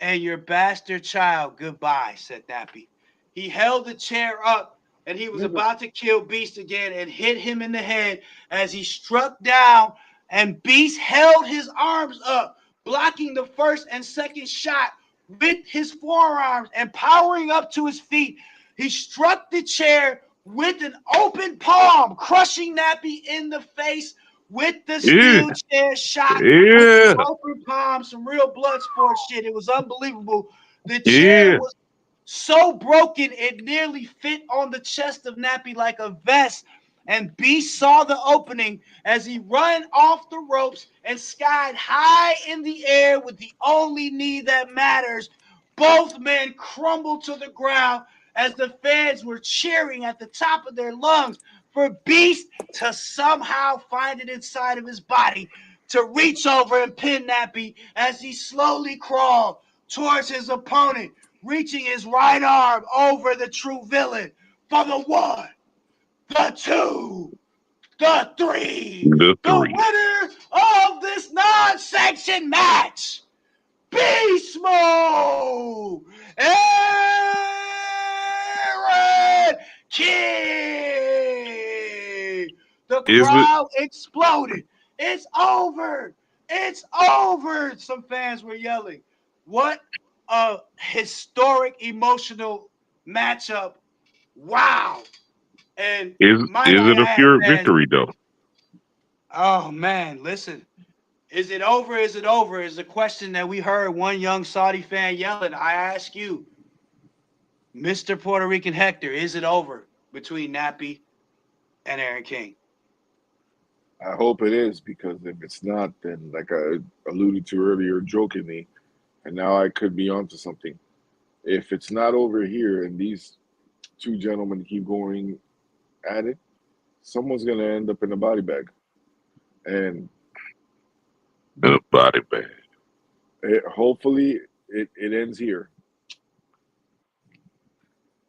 and your bastard child goodbye," said Nappy. He held the chair up, and he was about to kill Beast again and hit him in the head as he struck down, and Beast held his arms up, blocking the first and second shot with his forearms and powering up to his feet. He struck the chair with an open palm, crushing Nappy in the face with the yeah, steel chair shot with the yeah, open palm, some real blood sport shit. It was unbelievable. The chair yeah. was so broken it nearly fit on the chest of Nappy like a vest. And Beast saw the opening as he ran off the ropes and skied high in the air with the only knee that matters. Both men crumbled to the ground as the fans were cheering at the top of their lungs for Beast to somehow find it inside of his body to reach over and pin Nappy as he slowly crawled towards his opponent, reaching his right arm over the true villain for the 1, the 2, the 3. The The 3. winner of this non-sanctioned match, Beast Mode, Aaron King. The crowd exploded. It's over. It's over. Some fans were yelling. What a historic, emotional matchup. Wow. And Is might I it a add, pure man, victory though? oh man, listen. Is it over? Is it over? Is the question that we heard one young Saudi fan yelling. I ask you, Mr. Puerto Rican Hector, is it over between Nappy and Aaron King? I hope it is, because if it's not, then like I alluded to earlier jokingly, and now I could be onto something. If it's not over here and these two gentlemen keep going at it, someone's going to end up in a body bag. And In a body bag. hopefully it ends here.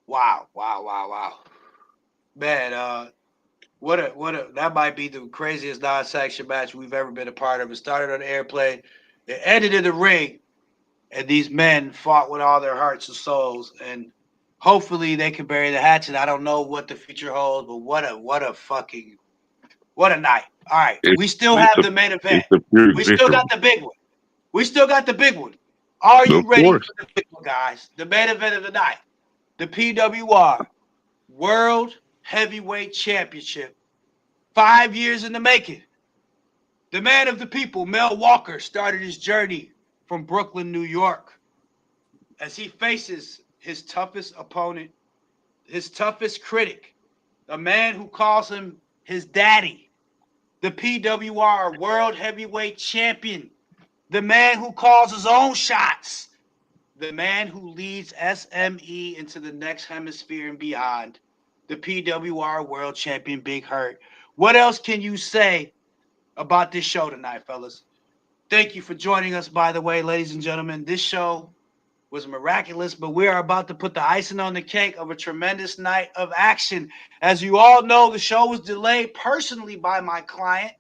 Wow. Man, that might be the craziest non-sanction match we've ever been a part of. It started on the airplane, it ended in the ring, and these men fought with all their hearts and souls, and hopefully they can bury the hatchet. I don't know what the future holds, but what a night. All right, we still have the main event. It's a pure We victory. still got the big one. Are you Of ready course. for the big one, guys? The main event of the night. The PWR World Heavyweight Championship. 5 years in the making. The man of the people, Mel Walker, started his journey from Brooklyn, New York, as he faces his toughest opponent, his toughest critic, a man who calls him his daddy, the PWR World Heavyweight Champion, the man who calls his own shots, the man who leads SME into the next hemisphere and beyond, the PWR World Champion, Big Hurt. What else can you say about this show tonight, fellas? Thank you for joining us, by the way, ladies and gentlemen. This show was miraculous, but we are about to put the icing on the cake of a tremendous night of action. As you all know, the show was delayed personally by my client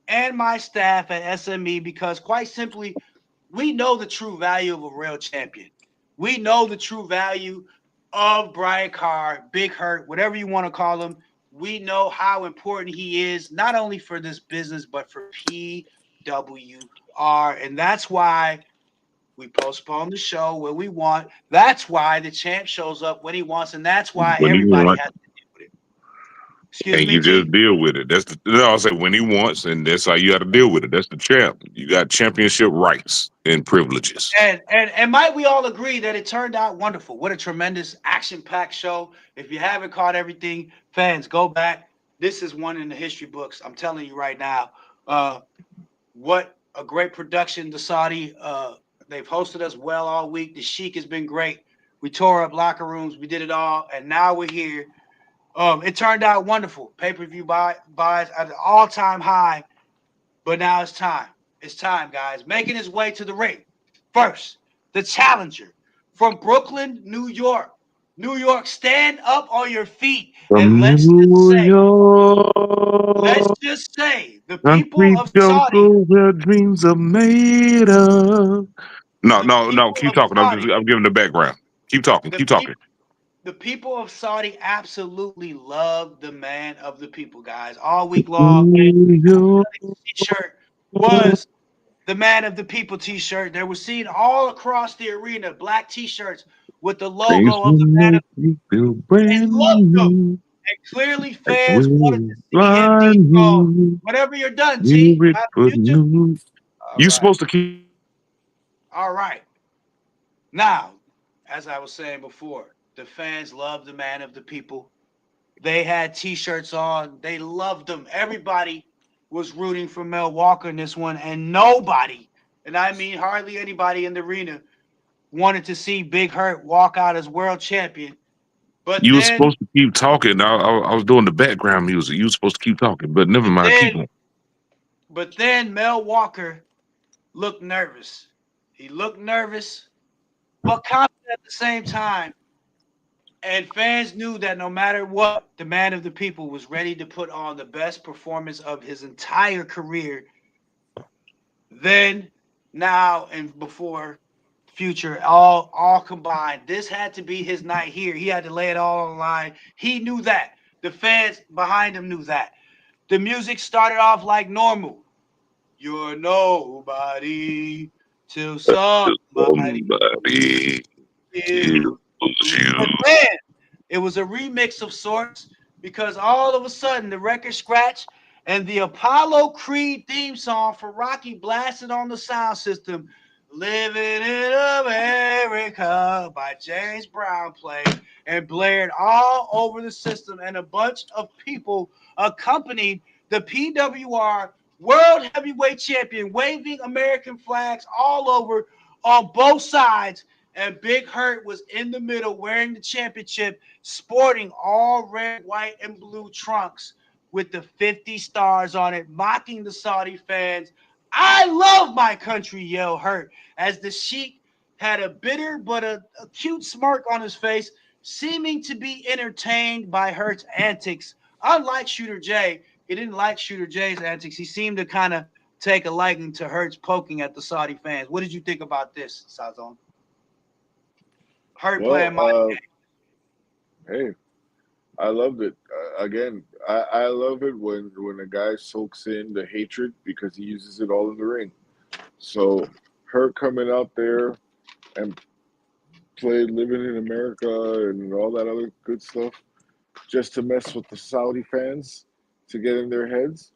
and my staff at SME because, quite simply, we know the true value of a real champion. We know the true value of Brian Carr, Big Hurt, whatever you want to call him. We know how important he is, not only for this business, but for PWR. And that's why we postpone the show when we want. That's why the champ shows up when he wants, and that's why When he everybody wants. has to deal with it. Excuse And me, you T. just deal with it. That's the no, I say when he wants, and that's how you got to deal with it. That's the champ. You got championship rights and privileges. And might we all agree that it turned out wonderful? What a tremendous action-packed show. If you haven't caught everything, fans, go back. This is one in the history books. I'm telling you right now. What a great production. The Saudi, they've hosted us well all week. The Sheik has been great. We tore up locker rooms. We did it all. And now we're here. It turned out wonderful. Pay-per-view buys at an all-time high. But now it's time. It's time, guys. Making his way to the ring. First, the challenger from Brooklyn, New York. New York, stand up on your feet. And let's just say, the people of Saudi. Where dreams are made of. No. Keep talking. I'm giving the background. Keep talking. The people of Saudi absolutely love the man of the people, guys. All week long, t-shirt was the man of the people t-shirt. They were seen all across the arena, black t-shirts with the logo of the man of the people. And loved them. And clearly fans wanted to see him dethrone. Whenever you're done, T. You're supposed to keep. All right. Now, as I was saying before, the fans love the man of the people. They had t-shirts on. They loved him. Everybody was rooting for Mel Walker in this one, and nobody, and I mean hardly anybody in the arena, wanted to see Big Hurt walk out as world champion. But You were supposed to keep talking. I was doing the background music. You were supposed to keep talking, but never mind. Keep on. But then Mel Walker looked nervous. He looked nervous, but confident at the same time. And fans knew that no matter what, the man of the people was ready to put on the best performance of his entire career. Then, now, and before future, all combined. This had to be his night here. He had to lay it all on the line. He knew that. The fans behind him knew that. The music started off like normal. You're nobody till somebody Somebody kills kills you. you. But then it was a remix of sorts because all of a sudden the record scratched and the Apollo Creed theme song for Rocky blasted on the sound system. Living in America by James Brown played and blared all over the system, and a bunch of people accompanied the PWR World Heavyweight Champion, waving American flags all over on both sides. And Big Hurt was in the middle wearing the championship, sporting all red, white, and blue trunks with the 50 stars on it, mocking the Saudi fans. I love my country, yelled Hurt, as the Sheik had a bitter but a cute smirk on his face, seeming to be entertained by Hurt's antics. Unlike Shooter J, he didn't like Shooter J's antics. He seemed to kind of take a liking to Hurt's poking at the Saudi fans. What did you think about this, Sazon? Hurt playing my Well, hey, I loved it. Again, I love it when a guy soaks in the hatred because he uses it all in the ring. So her coming out there and played Living in America and all that other good stuff just to mess with the Saudi fans to get in their heads.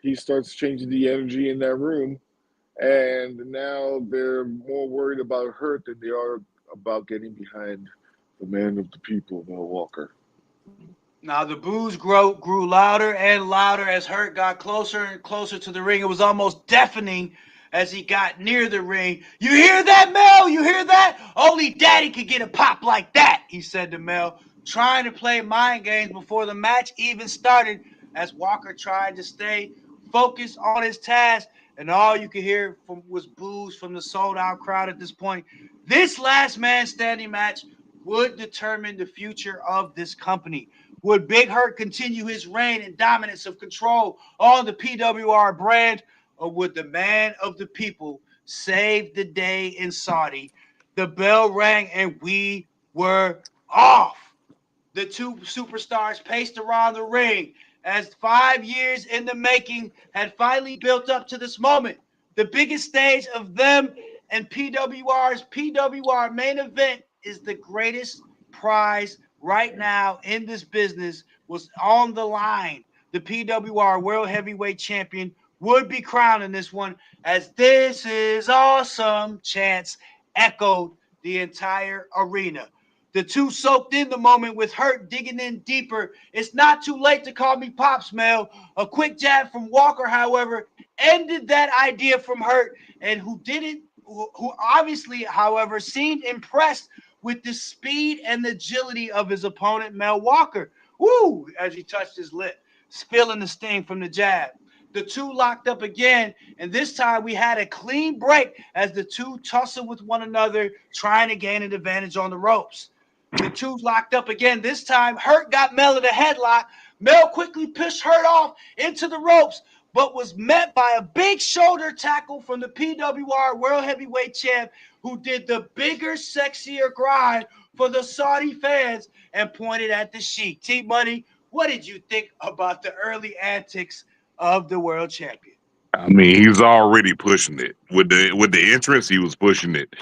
He starts changing the energy in that room, and now they're more worried about Hurt than they are about getting behind the man of the people, Mel Walker. Now the boos grew louder and louder as Hurt got closer and closer to the ring. It was almost deafening as he got near the ring. You hear that, Mel? You hear that? Only Daddy could get a pop like that, he said to Mel, trying to play mind games before the match even started as Walker tried to stay focused on his task, and all you could hear was boos from the sold-out crowd at this point. This last man standing match would determine the future of this company. Would Big Hurt continue his reign and dominance of control on the PWR brand, or would the man of the people save the day in Saudi? The bell rang and we were off. The two superstars paced around the ring as 5 years in the making had finally built up to this moment. The biggest stage of them and PWR's PWR main event is the greatest prize right now in this business was on the line. The PWR World Heavyweight Champion would be crowned in this one as "This is awesome" chants echoed the entire arena. The two soaked in the moment with Hurt digging in deeper. It's not too late to call me Pops, Mel. A quick jab from Walker, however, ended that idea from Hurt, and who obviously, however, seemed impressed with the speed and the agility of his opponent, Mel Walker. Woo! As he touched his lip, spilling the sting from the jab. The two locked up again, and this time we had a clean break as the two tussled with one another, trying to gain an advantage on the ropes. The two locked up again. This time, Hurt got Mel in a headlock. Mel quickly pushed Hurt off into the ropes, but was met by a big shoulder tackle from the PWR World Heavyweight Champ, who did the bigger, sexier grind for the Saudi fans and pointed at the Sheik. T-Money, what did you think about the early antics of the world champion? I mean, he's already pushing it with the entrance. He was pushing it.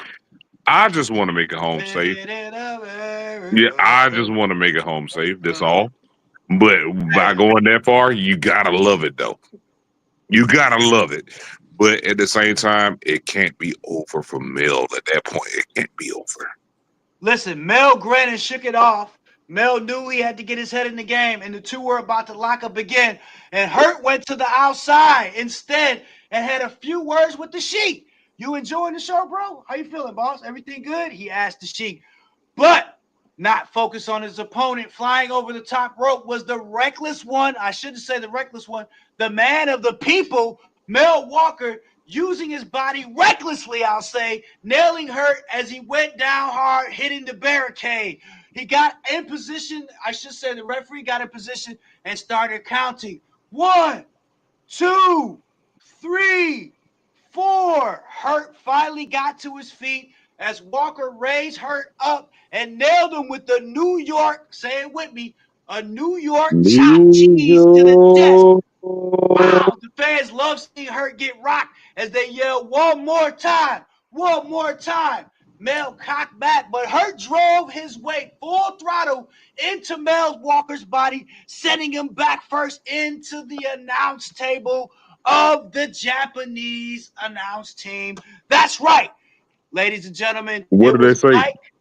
I just want to make it home safe. Yeah, I just want to make it home safe. That's all. But by going that far, you gotta love it, though. You gotta love it. But at the same time, it can't be over for Mel at that point. It can't be over. Listen, Mel grinned and shook it off. Mel knew he had to get his head in the game, and the two were about to lock up again. And Hurt went to the outside instead and had a few words with the Sheik. You enjoying the show, bro? How you feeling, boss? Everything good? He asked the Sheik. But not focused on his opponent. Flying over the top rope was the reckless one. I shouldn't say the reckless one. The man of the people, Mel Walker, using his body recklessly, I'll say, nailing Hurt as he went down hard, hitting the barricade. He got in position, I should say the referee got in position and started counting. 1, 2, 3, 4. Hurt finally got to his feet as Walker raised Hurt up and nailed him with the New York, say it with me, a New York chopped cheese to the desk. Wow, the fans love seeing Hurt get rocked as they yell, one more time, one more time. Mel cocked back, but Hurt drove his weight full throttle into Mel Walker's body, sending him back first into the announce table of the Japanese announce team. That's right, ladies and gentlemen. What It did they was say? Mike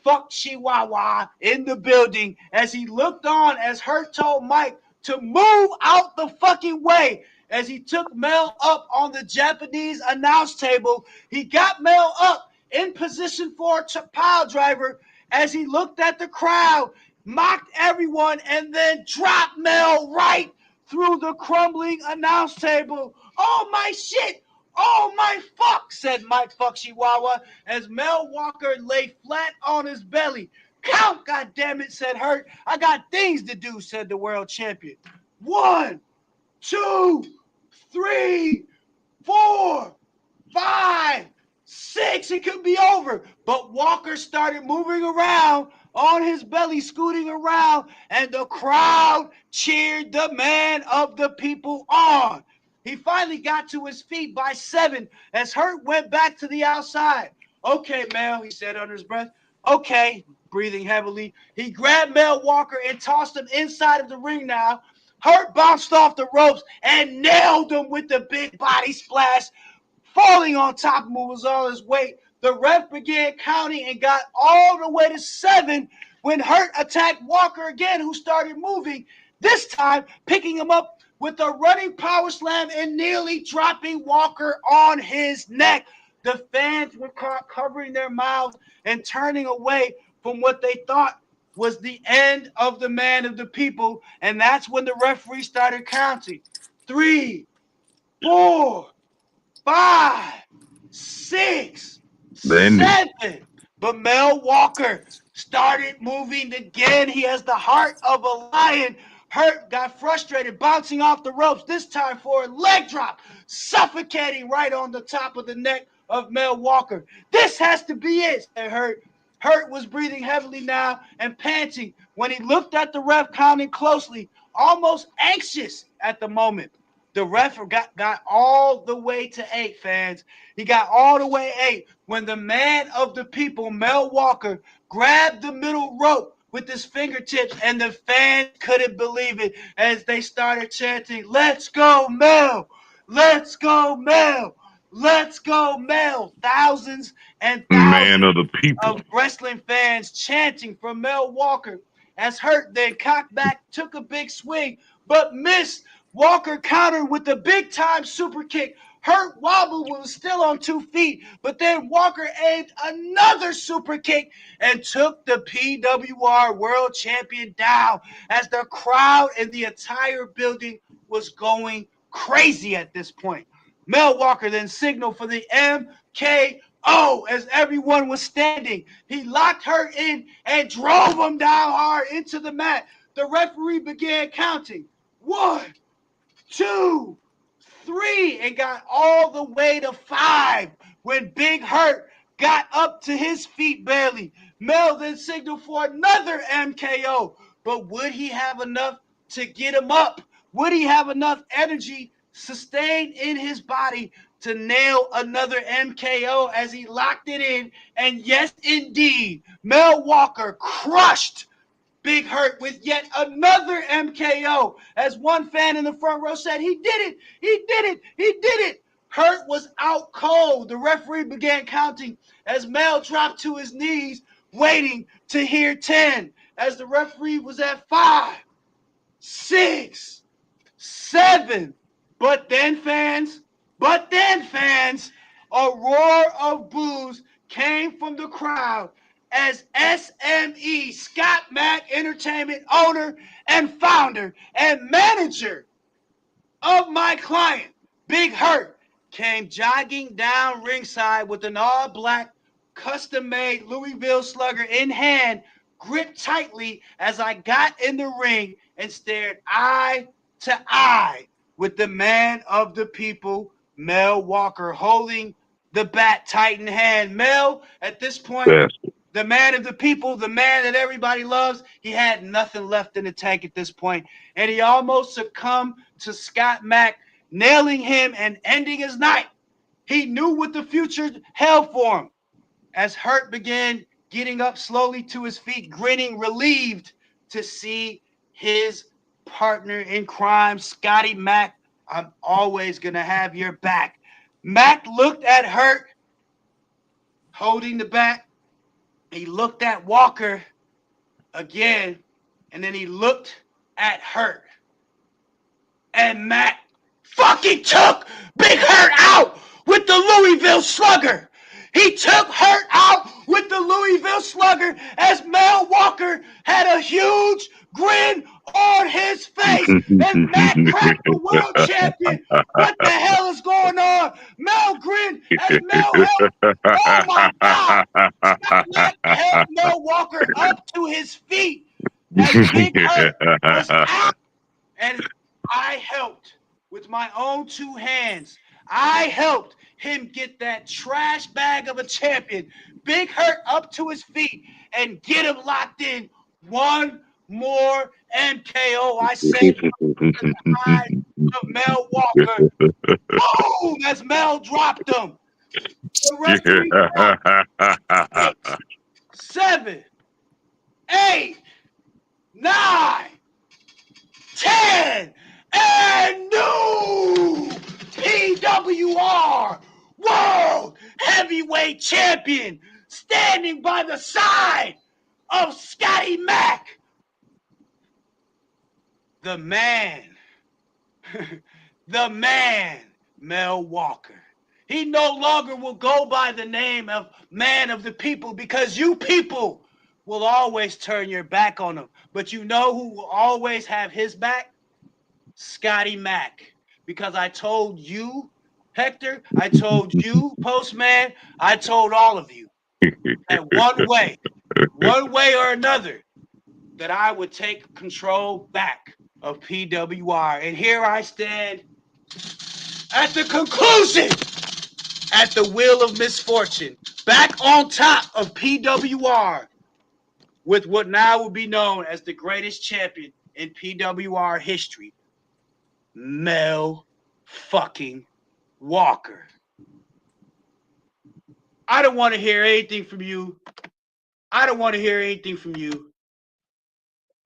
Fuck Chihuahua in the building as he looked on as Hurt told Mike to move out the fucking way as he took Mel up on the Japanese announce table. He got Mel up in position for a pile driver as he looked at the crowd, mocked everyone, and then dropped Mel right through the crumbling announce table. Oh my shit! Oh my fuck, said Mike Fuck Chihuahua as Mel Walker lay flat on his belly. Count, goddammit, said Hurt. I got things to do, said the world champion. 1, 2, 3, 4, 5, 6. It could be over. But Walker started moving around on his belly, scooting around, and the crowd cheered the man of the people on. He finally got to his feet by 7 as Hurt went back to the outside. Okay, Mel, he said under his breath. Okay, breathing heavily. He grabbed Mel Walker and tossed him inside of the ring now. Hurt bounced off the ropes and nailed him with the big body splash, falling on top of him with all his weight. The ref began counting and got all the way to 7 when Hurt attacked Walker again, who started moving, this time picking him up with a running power slam and nearly dropping Walker on his neck. The fans were covering their mouths and turning away from what they thought was the end of the man of the people. And that's when the referee started counting. 3, 4, 5, 6, 7. But Mel Walker started moving again. He has the heart of a lion. Hurt got frustrated, bouncing off the ropes, this time for a leg drop, suffocating right on the top of the neck of Mel Walker. This has to be it, said Hurt. Hurt was breathing heavily now and panting when he looked at the ref, counting closely, almost anxious at the moment. The ref got all the way to 8, fans. He got all the way 8 when the man of the people, Mel Walker, grabbed the middle rope with his fingertips, and the fans couldn't believe it as they started chanting, "Let's go, Mel! Let's go, Mel! Let's go, Mel!" Thousands and Man thousands of the people. of wrestling fans chanting for Mel Walker as Hurt then cocked back, took a big swing, but missed. Walker countered with a big-time super kick. Hurt wobbled, was still on 2 feet, but then Walker aimed another super kick and took the PWR World Champion down as the crowd in the entire building was going crazy at this point. Mel Walker then signaled for the MKO as everyone was standing. He locked Hurt in and drove him down hard into the mat. The referee began counting. 1, 2, 3, and got all the way to 5 when Big Hurt got up to his feet barely. Mel then signaled for another MKO, but would he have enough to get him up? Would he have enough energy sustained in his body to nail another MKO as he locked it in? And yes, indeed, Mel Walker crushed Big Hurt with yet another MKO. As one fan in the front row said, he did it, he did it, he did it. Hurt was out cold. The referee began counting as Mel dropped to his knees, waiting to hear 10. As the referee was at 5, 6, 7. But then fans, a roar of boos came from the crowd as SME, Scott Mack Entertainment owner and founder and manager of my client, Big Hurt, came jogging down ringside with an all-black, custom-made Louisville Slugger in hand, gripped tightly as I got in the ring and stared eye to eye with the man of the people, Mel Walker, holding the bat tight in hand. Mel, at this point, the man of the people, the man that everybody loves, he had nothing left in the tank at this point, and he almost succumbed to Scott Mack, nailing him and ending his night. He knew what the future held for him. As Hurt began getting up slowly to his feet, grinning, relieved to see his partner in crime, Scotty Mack. I'm always going to have your back. Mack looked at Hurt, holding the bat. He looked at Walker again, and then he looked at Hurt. And Mack fucking took Big Hurt out with the Louisville Slugger. He took Hurt out with the Louisville Slugger as Mel Walker had a huge grin on his face. And Mack cracked the world champion. What the hell is going on? Mel grinned as Mel helped. Oh my God. Mack helped Mel Walker up to his feet as Big Hurt was out. And I helped with my own two hands. I helped him get that trash bag of a champion, Big Hurt, up to his feet and get him locked in. One more MKO. I saved the eyes of Mel Walker. Boom! As Mel dropped him. The referee counted 8, 7, 8, 9, 10, and new PWR World Heavyweight Champion standing by the side of Scotty Mack. The man, the man, Mel Walker. He no longer will go by the name of Man of the People because you people will always turn your back on him. But you know who will always have his back? Scotty Mack. Because I told you, Hector, I told you, Postman, I told all of you that one way or another, that I would take control back of PWR. And here I stand at the conclusion, at the wheel of misfortune, back on top of PWR with what now will be known as the greatest champion in PWR history, Mel fucking Walker. I don't want to hear anything from you. I don't want to hear anything from you.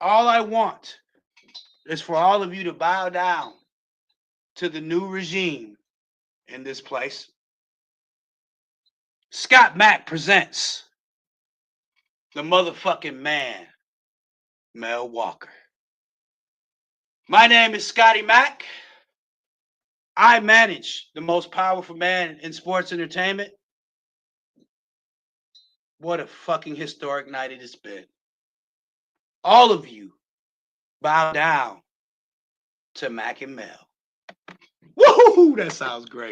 All I want is for all of you to bow down to the new regime in this place. Scott Mack presents the motherfucking man, Mel Walker. My name is Scotty Mack. I manage the most powerful man in sports entertainment. What a fucking historic night it has been. All of you bow down to Mack and Mel. Woohoo! That sounds great.